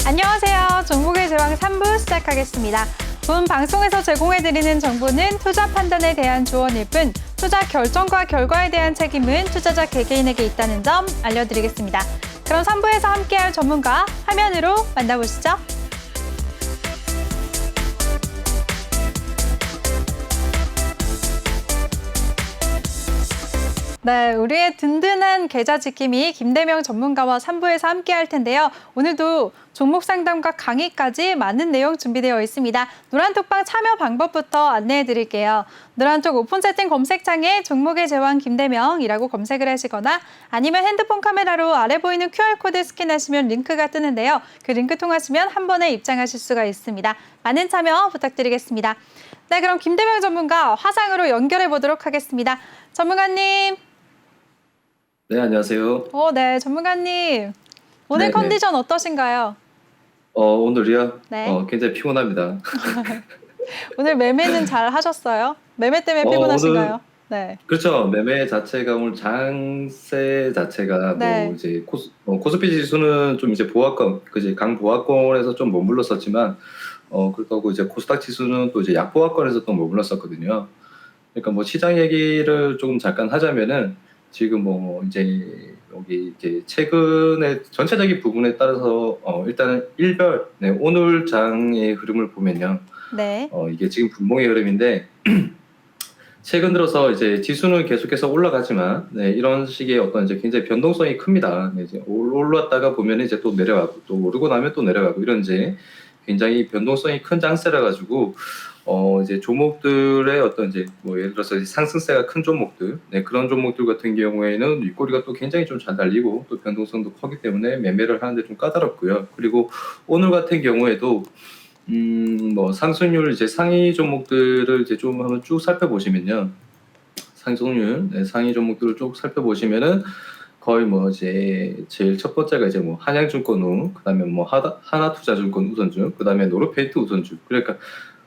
안녕하세요. 종목의 제왕 3부 시작하겠습니다. 본 방송에서 제공해드리는 정보는 투자 판단에 대한 조언일 뿐 투자 결정과 결과에 대한 책임은 투자자 개개인에게 있다는 점 알려드리겠습니다. 그럼 3부에서 함께할 전문가 화면으로 만나보시죠. 네, 우리의 든든한 계좌 지킴이 김대명 전문가와 3부에서 함께 할 텐데요. 오늘도 종목 상담과 강의까지 많은 내용 준비되어 있습니다. 노란톡방 참여 방법부터 안내해 드릴게요. 노란톡 오픈 채팅 검색창에 종목의 제왕 김대명이라고 검색을 하시거나 아니면 핸드폰 카메라로 아래 보이는 QR코드 스캔하시면 링크가 뜨는데요. 그 링크 통하시면 한 번에 입장하실 수가 있습니다. 많은 참여 부탁드리겠습니다. 네, 그럼 김대명 전문가 화상으로 연결해 보도록 하겠습니다. 전문가님. 네, 안녕하세요. 네, 전문가님. 오늘 네, 컨디션 어떠신가요? 오늘이요? 네. 굉장히 피곤합니다. 오늘 매매는 잘 하셨어요? 매매 때문에 피곤하신가요? 네. 그렇죠. 매매 자체가 오늘 장세 자체가 네. 뭐 이제 코스피 지수는 좀 이제 보합권, 그지 강보합권에서 좀 머물렀었지만, 그렇다고 이제 코스닥 지수는 또 이제 약보합권에서 또 머물렀었거든요. 그러니까 뭐 시장 얘기를 조금 잠깐 하자면은 지금 뭐 이제 여기 이제 최근의 전체적인 부분에 따라서 일단은 오늘 장의 흐름을 보면요. 네. 이게 지금 분봉의 흐름인데 최근 들어서 이제 지수는 계속해서 올라가지만 이런 식의 어떤 이제 굉장히 변동성이 큽니다. 이제 올랐다가 보면 이제 또 내려가고 또 오르고 나면 또 내려가고 이런 이제 굉장히 변동성이 큰 장세라 가지고 이제 종목들의 어떤 이제 뭐 예를 들어서 상승세가 큰 종목들, 그런 종목들 같은 경우에는 윗꼬리가 또 굉장히 좀 잘 달리고 또 변동성도 크기 때문에 매매를 하는데 좀 까다롭고요. 그리고 오늘 같은 경우에도 뭐 상승률 이제 상위 종목들을 이제 좀 한번 쭉 살펴보시면요. 상승률 상위 종목들을 쭉 살펴보시면은 거의 뭐 이제 제일 첫 번째가 이제 뭐 한양증권 그다음에 뭐 하나투자증권 우선주, 그다음에 노르페이트 우선주, 그러니까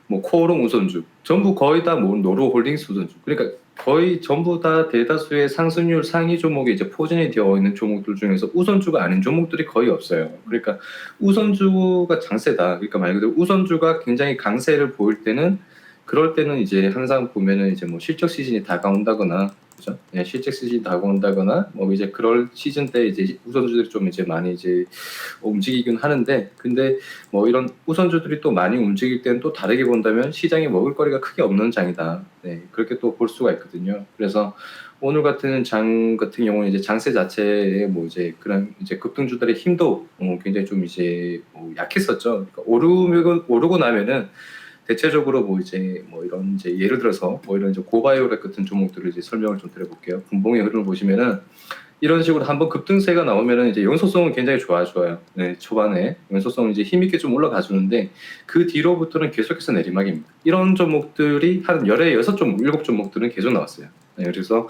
뭐 코오롱 우선주, 전부 거의 다 뭐 노르홀딩스 우선주, 그러니까 거의 전부 다 대다수의 상승률 상위 종목이 이제 포진이 되어 있는 종목들 중에서 우선주가 아닌 종목들이 거의 없어요. 그러니까 우선주가 장세다. 그러니까 말 그대로 우선주가 굉장히 강세를 보일 때는 그럴 때는 이제 항상 보면은 이제 뭐 실적 시즌이 다가온다거나, 그죠? 실적 시즌이 다가온다거나 뭐 이제 그럴 시즌 때 이제 우선주들이 좀 이제 많이 이제 움직이긴 하는데, 근데 뭐 이런 우선주들이 또 많이 움직일 때는 또 다르게 본다면 시장에 먹을 거리가 크게 없는 장이다. 그렇게 또 볼 수가 있거든요. 그래서 오늘 같은 장 같은 경우는 이제 장세 자체에 뭐 이제 그런 이제 급등주들의 힘도 굉장히 좀 이제 뭐 약했었죠. 그러니까 오르고 나면은 대체적으로 뭐 이제 뭐 이런 이제 예를 들어서 뭐 이런 이제 고바이오렉 같은 종목들을 이제 설명을 좀 드려볼게요. 분봉의 흐름을 보시면은 이런 식으로 한번 급등세가 나오면은 이제 연소성은 굉장히 좋아요. 초반에 연소성은 이제 힘있게 좀 올라가 주는데 그 뒤로부터는 계속해서 내리막입니다. 이런 종목들이 한 열에 6종목, 7종목들은 계속 나왔어요. 그래서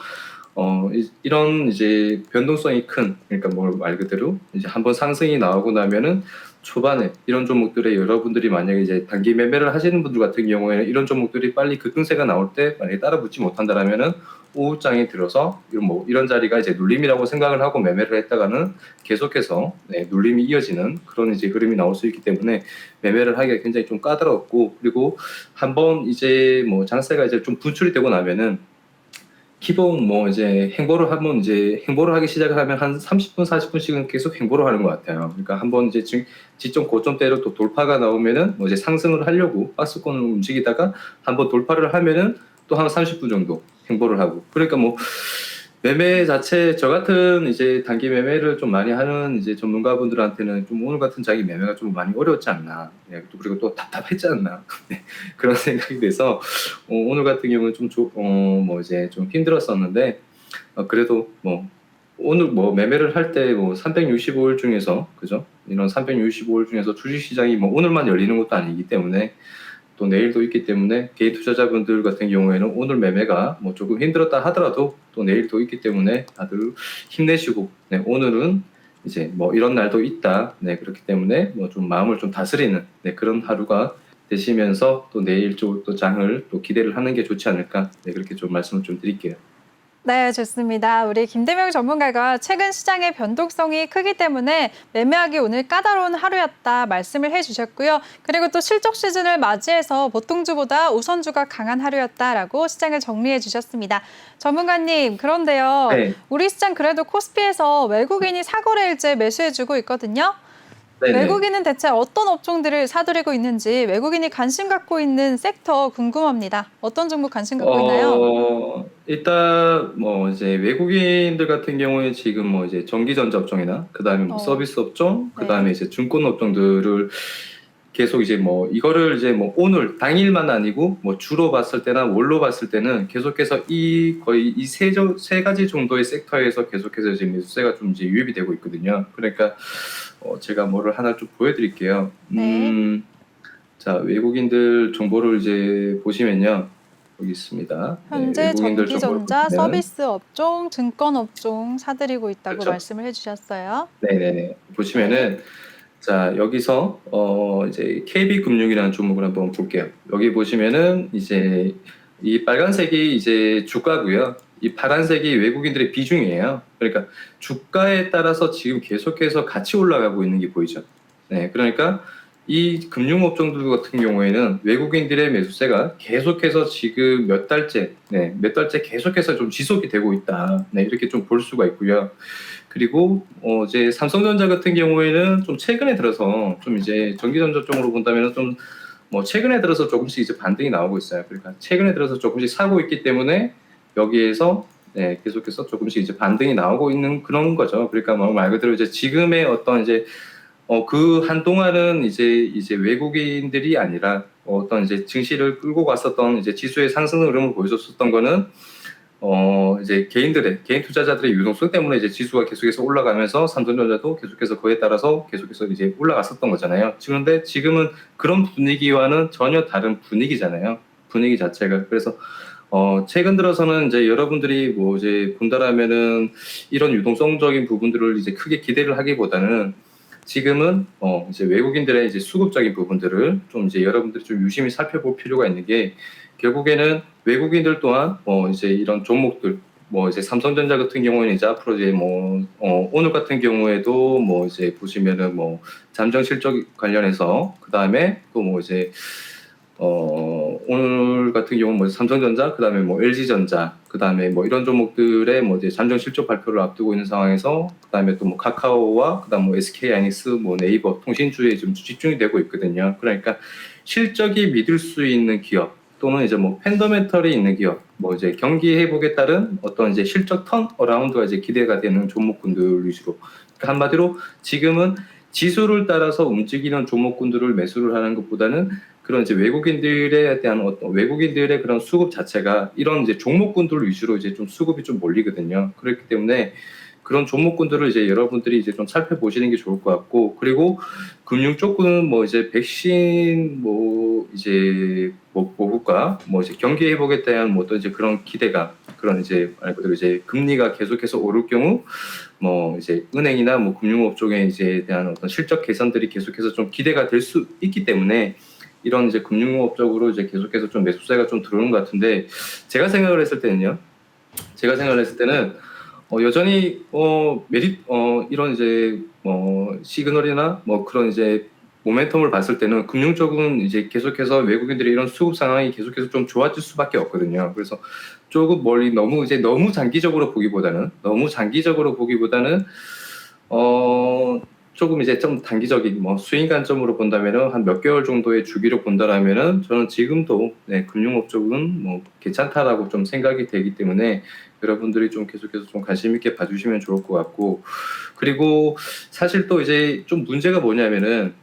이런 이제 변동성이 큰, 그러니까 뭐 말 그대로 이제 한번 상승이 나오고 나면은 초반에 이런 종목들에 여러분들이 만약에 이제 단기 매매를 하시는 분들 같은 경우에는 이런 종목들이 빨리 급등세가 나올 때 만약에 따라 붙지 못한다라면은 우후장에 들어서 이런 자리가 이제 눌림이라고 생각을 하고 매매를 했다가는 계속해서 눌림이 이어지는 그런 이제 흐름이 나올 수 있기 때문에 매매를 하기가 굉장히 좀 까다롭고, 그리고 한번 이제 뭐 장세가 이제 좀 분출이 되고 나면은 기본 뭐 이제 행보를 하기 시작을 하면 한 30분, 40분씩은 계속 행보를 하는 것 같아요. 그러니까 한번 이제 지점 고점대로 또 돌파가 나오면은 뭐 이제 상승을 하려고 박스권을 움직이다가 한번 돌파를 하면은 또 한 30분 정도 행보를 하고, 그러니까 뭐 매매 자체 저 같은 이제 단기 매매를 좀 많이 하는 이제 전문가분들한테는 좀 오늘 같은 장기 매매가 좀 많이 어려웠지 않나, 그리고 또 답답했지 않나 그런 생각이 돼서 오늘 같은 경우는 좀 뭐 이제 좀 힘들었었는데 그래도 뭐 오늘 뭐 매매를 할 때 뭐 365일 중에서, 그죠? 이런 365일 중에서 주식시장이 뭐 오늘만 열리는 것도 아니기 때문에 또 내일도 있기 때문에 개인 투자자분들 같은 경우에는 오늘 매매가 뭐 조금 힘들었다 하더라도 또 내일도 있기 때문에 다들 힘내시고, 오늘은 이제 뭐 이런 날도 있다. 그렇기 때문에 뭐 좀 마음을 좀 다스리는 그런 하루가 되시면서 또 내일 또 장을 또 기대를 하는 게 좋지 않을까, 그렇게 좀 말씀을 좀 드릴게요. 네, 좋습니다. 우리 김대명 전문가가 최근 시장의 변동성이 크기 때문에 매매하기 오늘 까다로운 하루였다 말씀을 해주셨고요. 그리고 또 실적 시즌을 맞이해서 보통주보다 우선주가 강한 하루였다라고 시장을 정리해 주셨습니다. 전문가님, 그런데요. 네, 우리 시장 그래도 코스피에서 외국인이 사거래일제 매수해주고 있거든요. 네네. 외국인은 대체 어떤 업종들을 사들이고 있는지 외국인이 관심 갖고 있는 섹터 궁금합니다. 어떤 종목 관심 갖고 있나요? 일단 뭐 이제 외국인들 같은 경우에 지금 뭐 이제 전기전자 업종이나 그다음에 뭐 어, 서비스 업종, 그다음에 네. 이제 증권 업종들을 계속 이제 뭐 이거를 이제 뭐 오늘 당일만 아니고 뭐 주로 봤을 때나 월로 봤을 때는 계속해서 이 거의 이 세 가지 정도의 섹터에서 계속해서 지금 매수세가 좀 이제 유입이 되고 있거든요. 그러니까 제가 뭐를 하나 좀 보여드릴게요. 네. 자, 외국인들 정보를 이제 보시면요. 여기 있습니다. 네, 현재 외국인들 정보를 전기전자, 보시면 서비스 업종, 증권 업종 사들이고 있다고 그렇죠. 말씀을 해주셨어요. 네네네. 네. 보시면은 자, 여기서 이제 KB금융이라는 종목을 한번 볼게요. 여기 보시면은 이제 이 빨간색이 이제 주가고요. 이 파란색이 외국인들의 비중이에요. 그러니까 주가에 따라서 지금 계속해서 같이 올라가고 있는 게 보이죠. 네, 그러니까 이 금융업종들 같은 경우에는 외국인들의 매수세가 계속해서 지금 몇 달째 계속해서 좀 지속이 되고 있다. 네, 이렇게 좀 볼 수가 있고요. 그리고 이제 삼성전자 같은 경우에는 좀 최근에 들어서 좀 이제 전기전자 쪽으로 본다면 좀 뭐 최근에 들어서 조금씩 이제 반등이 나오고 있어요. 그러니까 최근에 들어서 조금씩 사고 있기 때문에 여기에서 네, 계속해서 조금씩 이제 반등이 나오고 있는 그런 거죠. 그러니까 뭐 말 그대로 이제 지금의 어떤 이제 그 한동안은 이제 외국인들이 아니라 어떤 이제 증시를 끌고 갔었던 이제 지수의 상승 흐름을 보여줬었던 거는 이제 개인 투자자들의 유동성 때문에 이제 지수가 계속해서 올라가면서 삼성전자도 계속해서 그에 따라서 계속해서 이제 올라갔었던 거잖아요. 그런데 지금은 그런 분위기와는 전혀 다른 분위기잖아요. 분위기 자체가. 그래서 최근 들어서는 이제 여러분들이 뭐 이제 본다라면은 이런 유동성적인 부분들을 이제 크게 기대를 하기보다는 지금은 이제 외국인들의 이제 수급적인 부분들을 좀 이제 여러분들이 좀 유심히 살펴볼 필요가 있는 게 결국에는 외국인들 또한 이제 이런 종목들 뭐 이제 삼성전자 같은 경우에는 이제 앞으로 이제 뭐 오늘 같은 경우에도 뭐 이제 보시면은 뭐 잠정 실적 관련해서 그 다음에 또 뭐 이제 오늘 같은 경우는 뭐 삼성전자, 그 다음에 뭐 LG전자, 그 다음에 뭐 이런 종목들의 뭐 이제 잠정 실적 발표를 앞두고 있는 상황에서, 그 다음에 또 뭐 카카오와, 그 다음 뭐 SK하이닉스, 뭐 네이버 통신주에 좀 집중이 되고 있거든요. 그러니까 실적이 믿을 수 있는 기업, 또는 이제 뭐 팬더멘털이 있는 기업, 뭐 이제 경기 회복에 따른 어떤 이제 실적 턴 어라운드가 이제 기대가 되는 종목군들 위주로. 그러니까 한마디로 지금은 지수를 따라서 움직이는 종목군들을 매수를 하는 것보다는 그런 이제 외국인들에 대한 어떤 외국인들의 그런 수급 자체가 이런 이제 종목군들 위주로 이제 좀 수급이 좀 몰리거든요. 그렇기 때문에 그런 종목군들을 이제 여러분들이 이제 좀 살펴보시는 게 좋을 것 같고, 그리고 금융 쪽은 뭐 이제 백신 뭐 이제 뭐 보급과 뭐 이제 경기 회복에 대한 뭐 또 이제 그런 기대가 그런 이제 말 그대로 이제 금리가 계속해서 오를 경우 뭐 이제 은행이나 뭐 금융업 쪽에 이제 대한 어떤 실적 개선들이 계속해서 좀 기대가 될 수 있기 때문에 이런 이제 금융업 쪽으로 이제 계속해서 좀 매수세가 좀 들어오는 것 같은데, 제가 생각을 했을 때는요. 제가 생각을 했을 때는 여전히 메리 이런 이제 시그널이나 뭐 그런 이제 모멘텀을 봤을 때는 금융 쪽은 이제 계속해서 외국인들의 이런 수급 상황이 계속해서 좀 좋아질 수밖에 없거든요. 그래서 조금 멀리 너무 장기적으로 보기보다는 조금 이제 좀 단기적인 뭐 수익 관점으로 본다면은 한 몇 개월 정도의 주기로 본다라면은 저는 지금도 네, 금융업 쪽은 뭐 괜찮다라고 좀 생각이 되기 때문에 여러분들이 좀 계속해서 좀 관심 있게 봐주시면 좋을 것 같고, 그리고 사실 또 이제 좀 문제가 뭐냐면은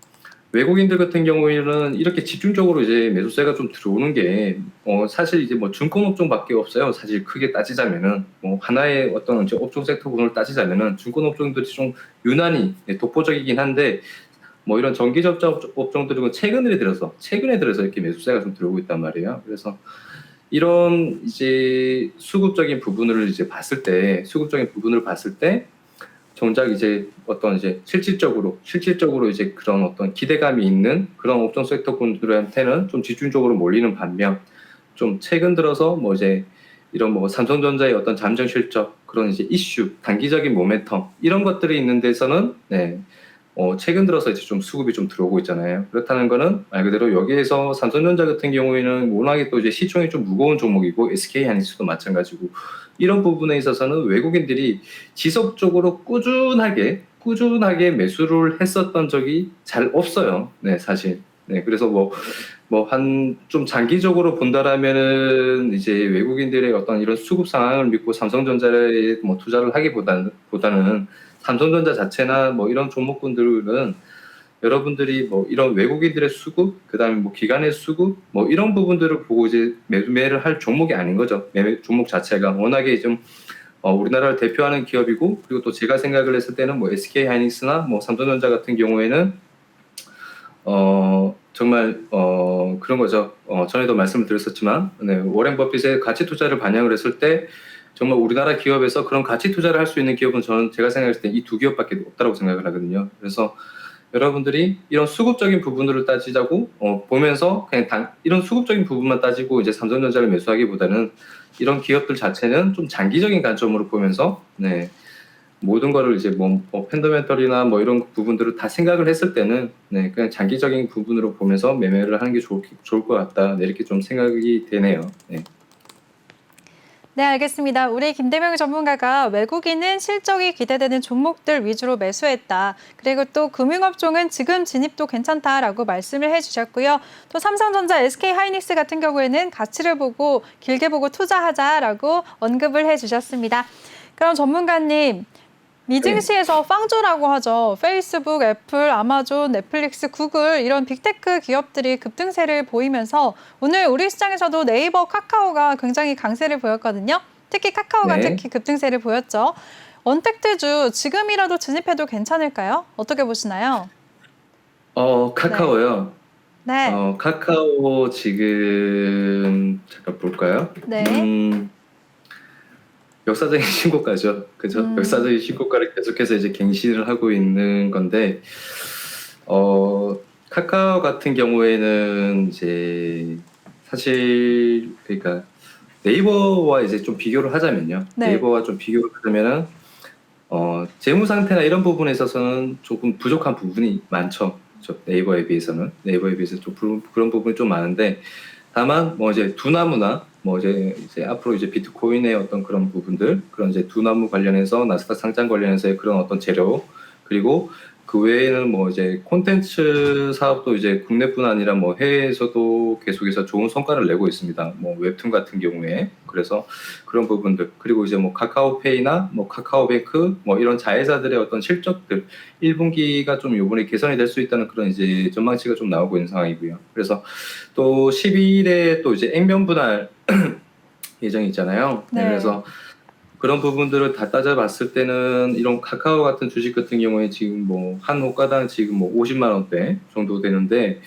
외국인들 같은 경우에는 이렇게 집중적으로 이제 매수세가 좀 들어오는 게 사실 이제 뭐 증권 업종밖에 없어요. 사실 크게 따지자면은 뭐 하나의 어떤 이제 업종 섹터군을 따지자면은 증권 업종들이 좀 유난히 독보적이긴 한데, 뭐 이런 전기전자 업종들은 최근에 들어서 이렇게 매수세가 좀 들어오고 있단 말이에요. 그래서 이런 이제 수급적인 부분을 봤을 때 정작 이제 어떤 이제 실질적으로 이제 그런 어떤 기대감이 있는 그런 업종 섹터군들한테는 좀 집중적으로 몰리는 반면, 좀 최근 들어서 뭐 이제 이런 뭐 삼성전자의 어떤 잠정 실적, 그런 이제 이슈, 단기적인 모멘텀 이런 것들이 있는 데서는 최근 들어서 이제 좀 수급이 좀 들어오고 있잖아요. 그렇다는 거는 말 그대로 여기에서 삼성전자 같은 경우에는 워낙에 또 이제 시총이 좀 무거운 종목이고 SK 하이닉스도 마찬가지고 이런 부분에 있어서는 외국인들이 지속적으로 꾸준하게 매수를 했었던 적이 잘 없어요. 네, 사실. 네, 그래서 한 좀 장기적으로 본다라면은 이제 외국인들의 어떤 이런 수급 상황을 믿고 삼성전자에 뭐 투자를 하기보다는 삼성전자 자체나 뭐 이런 종목군들은 여러분들이 뭐 이런 외국인들의 수급, 그다음에 뭐 기관의 수급, 뭐 이런 부분들을 보고 이제 매매를 할 종목이 아닌 거죠. 매매 종목 자체가 워낙에 좀 우리나라를 대표하는 기업이고, 그리고 또 제가 생각을 했을 때는 뭐 SK 하이닉스나 뭐 삼성전자 같은 경우에는 정말 그런 거죠. 전에도 말씀을 드렸었지만, 네, 워렌 버핏의 가치 투자를 반영을 했을 때 정말 우리나라 기업에서 그런 가치 투자를 할 수 있는 기업은 제가 생각했을 때 이 두 기업밖에 없다고 생각을 하거든요. 그래서 여러분들이 이런 수급적인 부분들을 따지자고 보면서 그냥 이런 수급적인 부분만 따지고 이제 삼성전자를 매수하기보다는 이런 기업들 자체는 좀 장기적인 관점으로 보면서 모든 거를 이제 뭐 펀더멘털이나 뭐 이런 부분들을 다 생각을 했을 때는 그냥 장기적인 부분으로 보면서 매매를 하는 게 좋을 것 같다. 이렇게 좀 생각이 되네요. 네. 네, 알겠습니다. 우리 김대명 전문가가 외국인은 실적이 기대되는 종목들 위주로 매수했다. 그리고 또 금융업종은 지금 진입도 괜찮다라고 말씀을 해주셨고요. 또 삼성전자, SK하이닉스 같은 경우에는 가치를 보고 길게 보고 투자하자라고 언급을 해주셨습니다. 그럼 전문가님, 미증시에서 빵조라고 하죠. 페이스북, 애플, 아마존, 넷플릭스, 구글 이런 빅테크 기업들이 급등세를 보이면서 오늘 우리 시장에서도 네이버, 카카오가 굉장히 강세를 보였거든요. 특히 카카오가 네. 특히 급등세를 보였죠. 언택트주 지금이라도 진입해도 괜찮을까요? 어떻게 보시나요? 카카오요. 네. 카카오 지금 잠깐 볼까요? 네. 역사적인 신고가죠. 그죠? 역사적인 신고가를 계속해서 이제 갱신을 하고 있는 건데, 카카오 같은 경우에는 이제 사실 그러니까 네이버와 이제 좀 비교를 하자면요. 네. 네이버와 좀 비교를 하자면은 재무 상태나 이런 부분에 있어서는 조금 부족한 부분이 많죠. 네이버에 비해서 좀 그런 부분이 좀 많은데, 다만 뭐 이제 두나무나 뭐 이제 앞으로 이제 비트코인의 어떤 그런 부분들, 그런 이제 두나무 관련해서 나스닥 상장 관련해서의 그런 어떤 재료, 그리고 그 외에는 뭐 이제 콘텐츠 사업도 이제 국내뿐 아니라 뭐 해외에서도 계속해서 좋은 성과를 내고 있습니다. 뭐 웹툰 같은 경우에. 그래서 그런 부분들, 그리고 이제 뭐 카카오페이나 뭐 카카오뱅크 뭐 이런 자회사들의 어떤 실적들 1분기가 좀 요번에 개선이 될 수 있다는 그런 이제 전망치가 좀 나오고 있는 상황이고요. 그래서 또 12일에 또 이제 액면 분할 예정이 있잖아요. 네. 그래서 그런 부분들을 다 따져봤을 때는 이런 카카오 같은 주식 같은 경우에 지금 뭐 한 호가당 지금 뭐 50만 원대 정도 되는데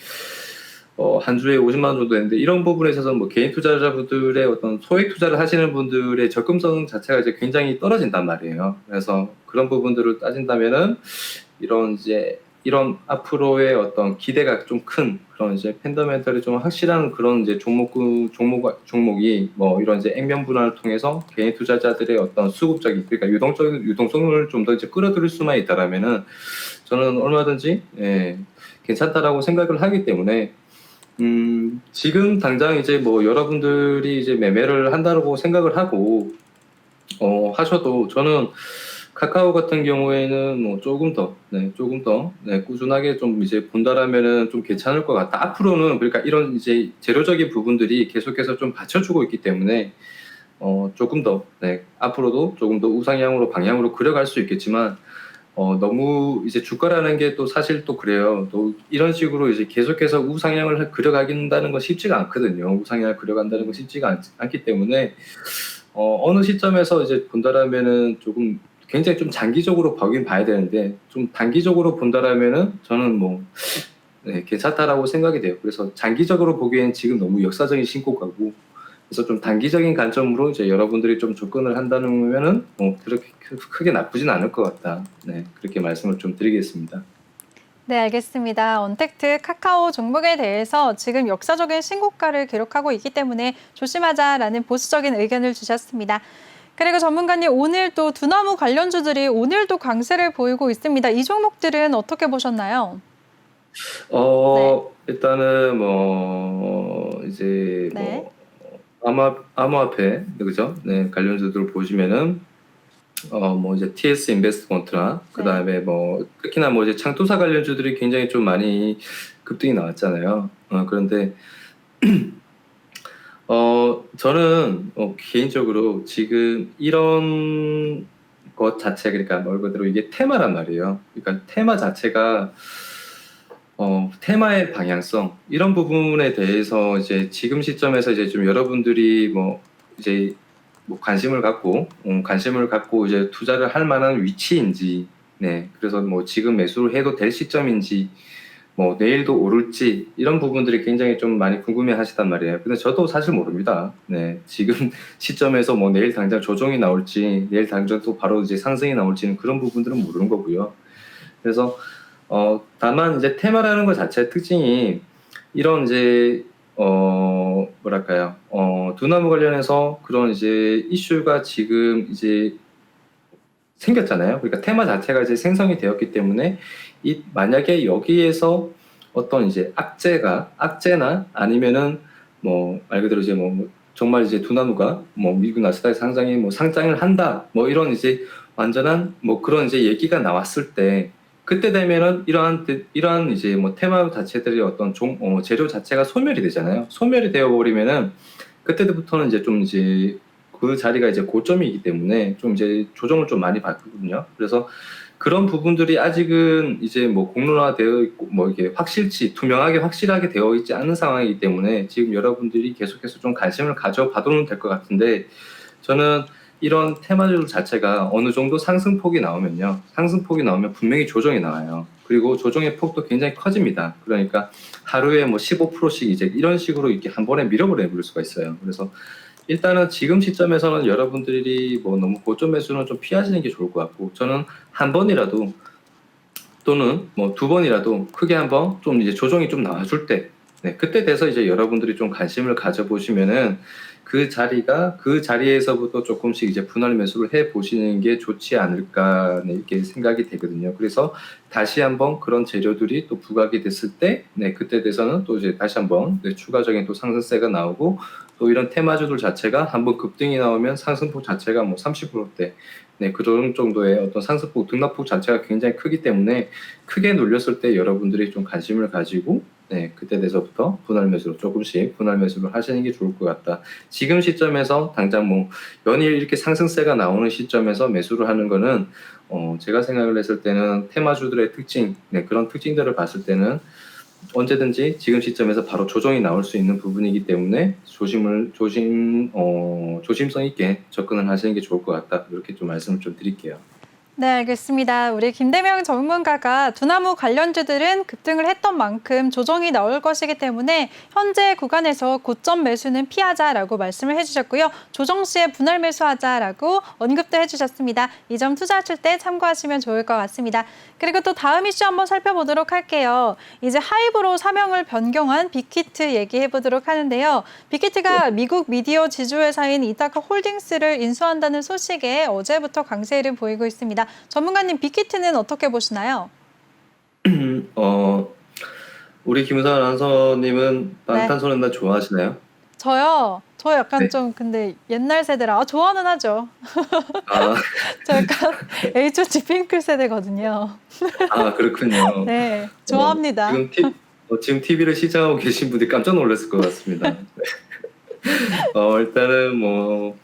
한 주에 50만 원 정도 되는데, 이런 부분에 있어서 뭐 개인 투자자분들의 어떤 소액 투자를 하시는 분들의 접근성 자체가 이제 굉장히 떨어진단 말이에요. 그래서 그런 부분들을 따진다면은 이런 앞으로의 어떤 기대가 좀 큰 그런 이제 펀더멘털이 좀 확실한 그런 이제 종목이 뭐 이런 이제 액면 분할을 통해서 개인 투자자들의 어떤 수급적인, 그러니까 유동성을 좀 더 이제 끌어들일 수만 있다라면은 저는 얼마든지 괜찮다라고 생각을 하기 때문에 지금 당장 이제 뭐 여러분들이 이제 매매를 한다고 생각을 하고 하셔도, 저는 카카오 같은 경우에는 뭐 조금 더 꾸준하게 좀 이제 본다라면은 좀 괜찮을 것 같다. 앞으로는 그러니까 이런 이제 재료적인 부분들이 계속해서 좀 받쳐주고 있기 때문에 조금 더 앞으로도 조금 더 우상향으로 방향으로 그려갈 수 있겠지만, 너무 이제 주가라는 게 또 사실 또 그래요. 또 이런 식으로 이제 계속해서 우상향을 그려가긴다는 건 쉽지가 않거든요. 우상향을 그려간다는 건 쉽지가 않기 때문에 어느 시점에서 이제 본다라면은 조금 굉장히 좀 장기적으로 보긴 봐야 되는데, 좀 단기적으로 본다라면은 저는 뭐 괜찮다라고 생각이 돼요. 그래서 장기적으로 보기엔 지금 너무 역사적인 신고가고, 그래서 좀 단기적인 관점으로 이제 여러분들이 좀 접근을 한다면은 그렇게 크게 나쁘진 않을 것 같다. 그렇게 말씀을 좀 드리겠습니다. 네, 알겠습니다. 언택트 카카오 종목에 대해서 지금 역사적인 신고가를 기록하고 있기 때문에 조심하자라는 보수적인 의견을 주셨습니다. 그리고 전문가님, 오늘 또 두나무 관련주들이 오늘도 강세를 보이고 있습니다. 이 종목들은 어떻게 보셨나요? 네, 일단은 뭐 이제 네, 뭐 암호화폐 그죠? 네, 관련주들 보시면은 뭐 이제 TS 인베스트먼트나 네, 그다음에 뭐 특히나 뭐 이제 창투사 관련주들이 굉장히 좀 많이 급등이 나왔잖아요. 그런데 저는 개인적으로 지금 이런 것 자체, 그러니까 말 그대로 이게 테마란 말이에요. 그러니까 테마 자체가 테마의 방향성 이런 부분에 대해서 이제 지금 시점에서 이제 좀 여러분들이 뭐 이제 뭐 관심을 갖고 이제 투자를 할 만한 위치인지, 네, 그래서 뭐 지금 매수를 해도 될 시점인지, 뭐 내일도 오를지 이런 부분들이 굉장히 좀 많이 궁금해 하시단 말이에요. 근데 저도 사실 모릅니다. 네, 지금 시점에서 뭐 내일 당장 조정이 나올지, 내일 당장 또 바로 이제 상승이 나올지는 그런 부분들은 모르는 거고요. 그래서 다만 이제 테마라는 것 자체의 특징이 이런 이제 뭐랄까요, 두나무 관련해서 그런 이제 이슈가 지금 이제 생겼잖아요. 그러니까 테마 자체가 이제 생성이 되었기 때문에 만약에 여기에서 어떤 이제 악재나 아니면은 뭐 말 그대로 이제 뭐 정말 이제 두나무가 뭐 미국 나스닥 상장에 뭐 상장을 한다 뭐 이런 이제 완전한 뭐 그런 이제 얘기가 나왔을 때 그때 되면은 이러한 이제 뭐 테마 자체들이 어떤 재료 자체가 소멸이 되잖아요. 소멸이 되어 버리면은 그때부터는 이제 좀 이제 그 자리가 이제 고점이기 때문에 좀 이제 조정을 좀 많이 받거든요. 그래서 그런 부분들이 아직은 이제 뭐 공론화되어 있고 뭐 이게 투명하게 확실하게 되어 있지 않은 상황이기 때문에 지금 여러분들이 계속해서 좀 관심을 가져봐도 될 것 같은데, 저는 이런 테마들 자체가 어느 정도 상승폭이 나오면 분명히 조정이 나와요. 그리고 조정의 폭도 굉장히 커집니다. 그러니까 하루에 뭐 15%씩 이제 이런 식으로 이렇게 한 번에 밀어버려 볼 수가 있어요. 그래서 일단은 지금 시점에서는 여러분들이 뭐 너무 고점 매수는 좀 피하시는 게 좋을 것 같고, 저는 한 번이라도 또는 뭐 두 번이라도 크게 한번 좀 이제 조정이 좀 나와줄 때, 네, 그때 돼서 이제 여러분들이 좀 관심을 가져보시면은 그 자리에서부터 조금씩 이제 분할 매수를 해 보시는 게 좋지 않을까, 네, 이렇게 생각이 되거든요. 그래서 다시 한번 그런 재료들이 또 부각이 됐을 때, 네, 그때 돼서는 또 이제 다시 한번 네, 추가적인 또 상승세가 나오고, 또 이런 테마주들 자체가 한번 급등이 나오면 상승폭 자체가 뭐 30%대, 네, 그런 정도의 어떤 상승폭, 등락폭 자체가 굉장히 크기 때문에 크게 눌렸을 때 여러분들이 좀 관심을 가지고, 네, 그때 돼서부터 조금씩 분할 매수를 하시는 게 좋을 것 같다. 지금 시점에서 당장 뭐 연일 이렇게 상승세가 나오는 시점에서 매수를 하는 거는 제가 생각을 했을 때는 테마주들의 특징, 네, 그런 특징들을 봤을 때는 언제든지 지금 시점에서 바로 조정이 나올 수 있는 부분이기 때문에 조심성 있게 접근을 하시는 게 좋을 것 같다. 이렇게 좀 말씀을 좀 드릴게요. 네, 알겠습니다. 우리 김대명 전문가가 두나무 관련주들은 급등을 했던 만큼 조정이 나올 것이기 때문에 현재 구간에서 고점 매수는 피하자라고 말씀을 해주셨고요. 조정 시에 분할 매수하자라고 언급도 해주셨습니다. 이 점 투자하실 때 참고하시면 좋을 것 같습니다. 그리고 또 다음 이슈 한번 살펴보도록 할게요. 이제 하이브로 사명을 변경한 빅히트 얘기해 보도록 하는데요. 빅히트가 미국 미디어 지주회사인 이타카 홀딩스를 인수한다는 소식에 어제부터 강세를 보이고 있습니다. 전문가님, 빅히트는 어떻게 보시나요? 어, 우리 김우선 아나운서님은 네, 방탄소년단 좋아하시나요? 저요. 저 약간 네. 좀 근데 옛날 세대라 좋아는 하죠. 아, 저 약간 H.O.T. 핑클 세대거든요. 그렇군요. 네, 어, 좋아합니다. 지금 TV를 시청하고 계신 분들이 깜짝 놀랐을 것 같습니다. 일단은 뭐